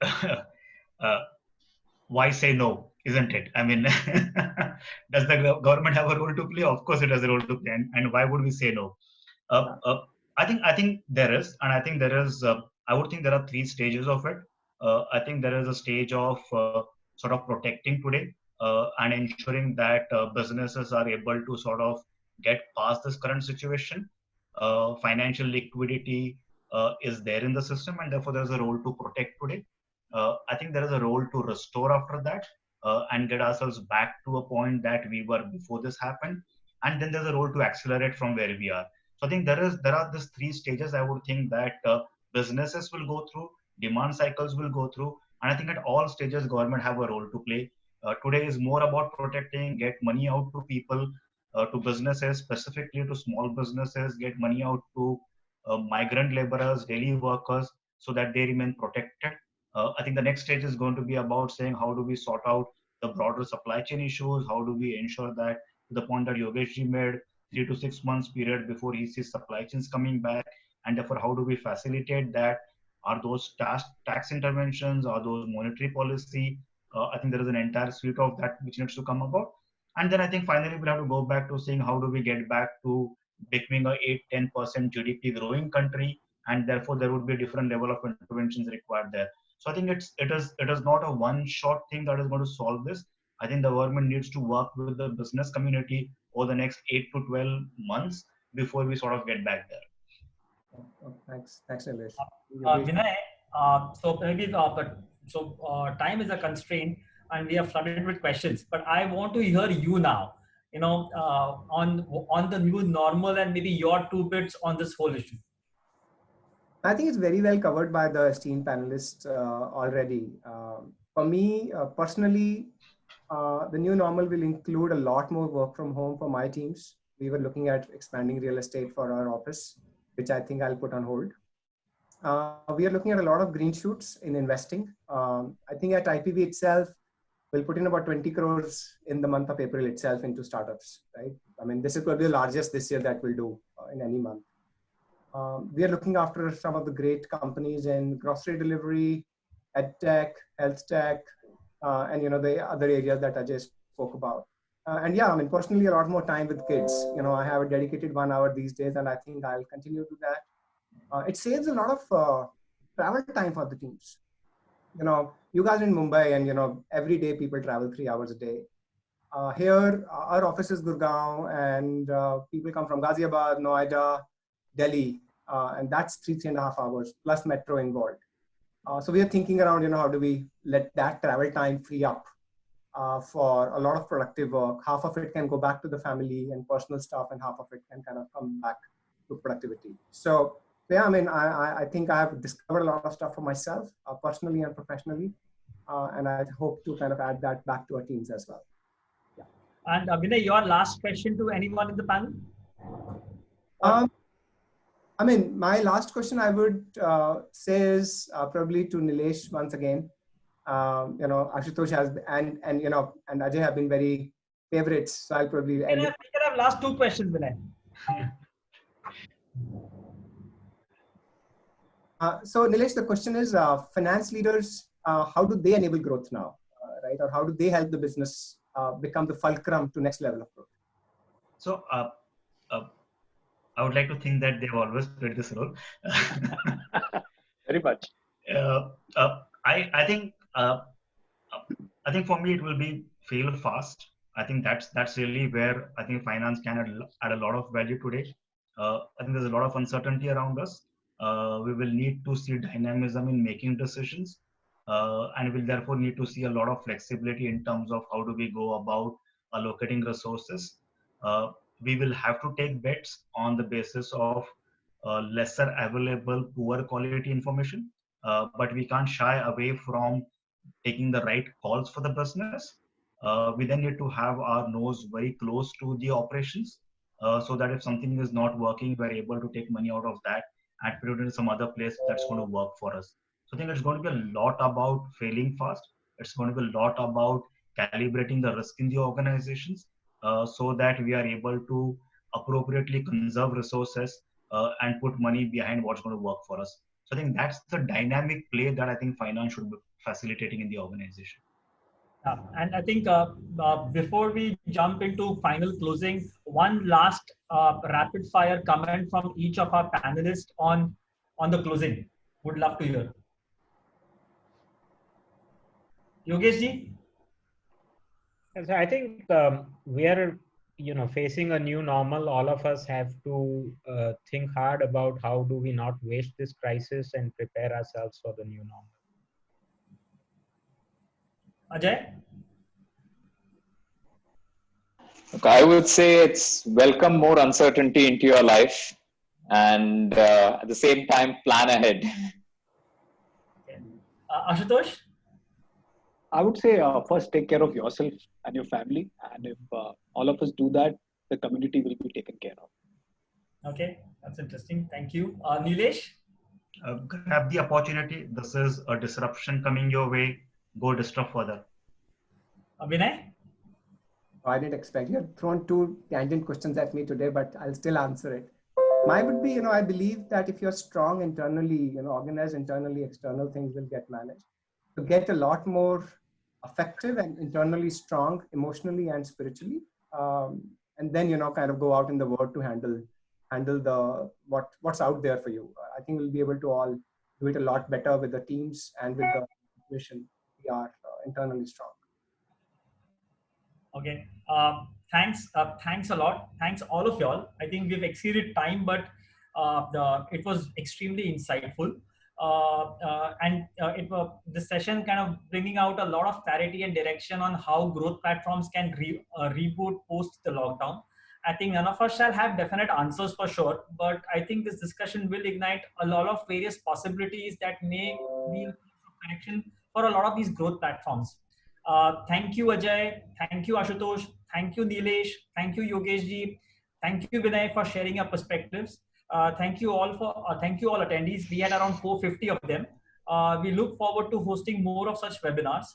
why say no? Isn't it? I mean, does the government have a role to play? Of course, it has a role to play. And why would we say no? I think there is, and I think there is. I would think there are 3 stages of it. I think there is a stage of sort of protecting today and ensuring that businesses are able to sort of get past this current situation. Financial liquidity is there in the system, and therefore there is a role to protect today. I think there is a role to restore after that. And get ourselves back to a point that we were before this happened, and then there's a role to accelerate from where we are. So I think there are these 3 stages I would think that businesses will go through, demand cycles will go through, and I think at all stages government have a role to play. Today is more about protecting, get money out to people, to businesses, specifically to small businesses, get money out to migrant laborers, daily workers, so that they remain protected. I think the next stage is going to be about saying how do we sort out the broader supply chain issues? How do we ensure that, to the point that Yogesh ji made, 3 to 6 months period before he sees supply chains coming back, and therefore how do we facilitate that? Are those tax interventions? Are those monetary policy? I think there is an entire suite of that which needs to come about. And then I think finally we'll have to go back to saying how do we get back to becoming a 8-10% GDP growing country, and therefore there would be a different level of interventions required there. So I think it is not a one-shot thing that is going to solve this. I think the government needs to work with the business community over the next 8 to 12 months before we sort of get back there. Thanks, Nilesh. Vinay, so maybe time is a constraint, and we are flooded with questions. But I want to hear you now. On the new normal and maybe your 2 bits on this whole issue. I think it's very well covered by the esteemed panelists already. For me personally, the new normal will include a lot more work from home for my teams. We were looking at expanding real estate for our office, which I think I'll put on hold. We are looking at a lot of green shoots in investing. I think at IPV itself, we'll put in about 20 crores in the month of April itself into startups, right? I mean, this is probably the largest this year that we'll do in any month. We are looking after some of the great companies in grocery delivery, ed tech, health tech, and the other areas that Ajay spoke about. And yeah, I mean, personally, a lot more time with kids. I have a dedicated 1 hour these days, and I think I'll continue to do that. It saves a lot of travel time for the teams. You guys are in Mumbai, and every day people travel 3 hours a day. Here, our office is Gurgaon, and people come from Ghaziabad, Noida, Delhi, and that's 3.5 hours plus metro involved. So we are thinking around, how do we let that travel time free up for a lot of productive work. Half of it can go back to the family and personal stuff, and half of it can kind of come back to productivity. So yeah, I mean, I think I have discovered a lot of stuff for myself, personally and professionally, and I hope to kind of add that back to our teams as well. Yeah. And Vinay, your last question to anyone in the panel? I mean, my last question I would say is probably to Nilesh once again. Ashutosh has and Ajay have been very favorites, so I'll probably. We can have last 2 questions, Vinay. So Nilesh, the question is, finance leaders, how do they enable growth now, right? Or how do they help the business become the fulcrum to next level of growth? So I would like to think that they've always played this role. Very much. I think for me it will be fail fast. I think that's really where I think finance can add a lot of value today. I think there's a lot of uncertainty around us. We will need to see dynamism in making decisions, and we'll therefore need to see a lot of flexibility in terms of how do we go about allocating resources. We will have to take bets on the basis of lesser available, poor quality information, but we can't shy away from taking the right calls for the business. We then need to have our nose very close to the operations, so that if something is not working, we're able to take money out of that and put it in some other place that's going to work for us. So I think it's going to be a lot about failing fast. It's going to be a lot about calibrating the risk in the organizations, so that we are able to appropriately conserve resources and put money behind what's going to work for us. So I think that's the dynamic play that I think finance should be facilitating in the organization. And I think before we jump into final closing, one last rapid fire comment from each of our panelists on the closing. Would love to hear. Yogesh ji? So I think we are, facing a new normal. All of us have to think hard about how do we not waste this crisis and prepare ourselves for the new normal. Ajay? Look, I would say it's welcome more uncertainty into your life, and at the same time, plan ahead. Okay. Ashutosh? I would say first take care of yourself and your family, and if all of us do that, the community will be taken care of. Okay, that's interesting. Thank you. Nilesh? Grab the opportunity. This is a disruption coming your way. Go disrupt further. Vinay? I didn't expect you had thrown 2 tangent questions at me today, but I'll still answer it. Mine would be, I believe that if you're strong internally, organized internally, external things will get managed. To get a lot more effective and internally strong, emotionally and spiritually, and then kind of go out in the world to handle the what's out there for you. I think we'll be able to all do it a lot better with the teams and with the mission. We are internally strong. Okay. Thanks a lot. Thanks all of y'all. I think we've exceeded time, but It was extremely insightful. This session kind of bringing out a lot of clarity and direction on how growth platforms can reboot post the lockdown. I think none of us shall have definite answers for sure, but I think this discussion will ignite a lot of various possibilities that may be a connection for a lot of these growth platforms. Thank you, Ajay. Thank you, Ashutosh. Thank you, Nilesh. Thank you, Yogesh ji. Thank you, Vinay, for sharing your perspectives. Thank you all attendees. We had around 450 of them. We look forward to hosting more of such webinars.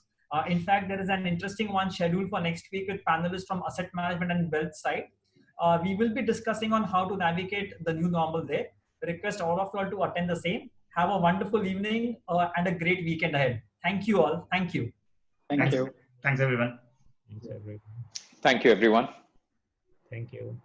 In fact, there is an interesting one scheduled for next week with panelists from asset management and wealth side. We will be discussing on how to navigate the new normal there. Request all of you all to attend the same. Have a wonderful evening and a great weekend ahead. Thank you all. Thank you. Thank you. Thanks, everyone. Thanks, everyone. Thank you, everyone. Thank you.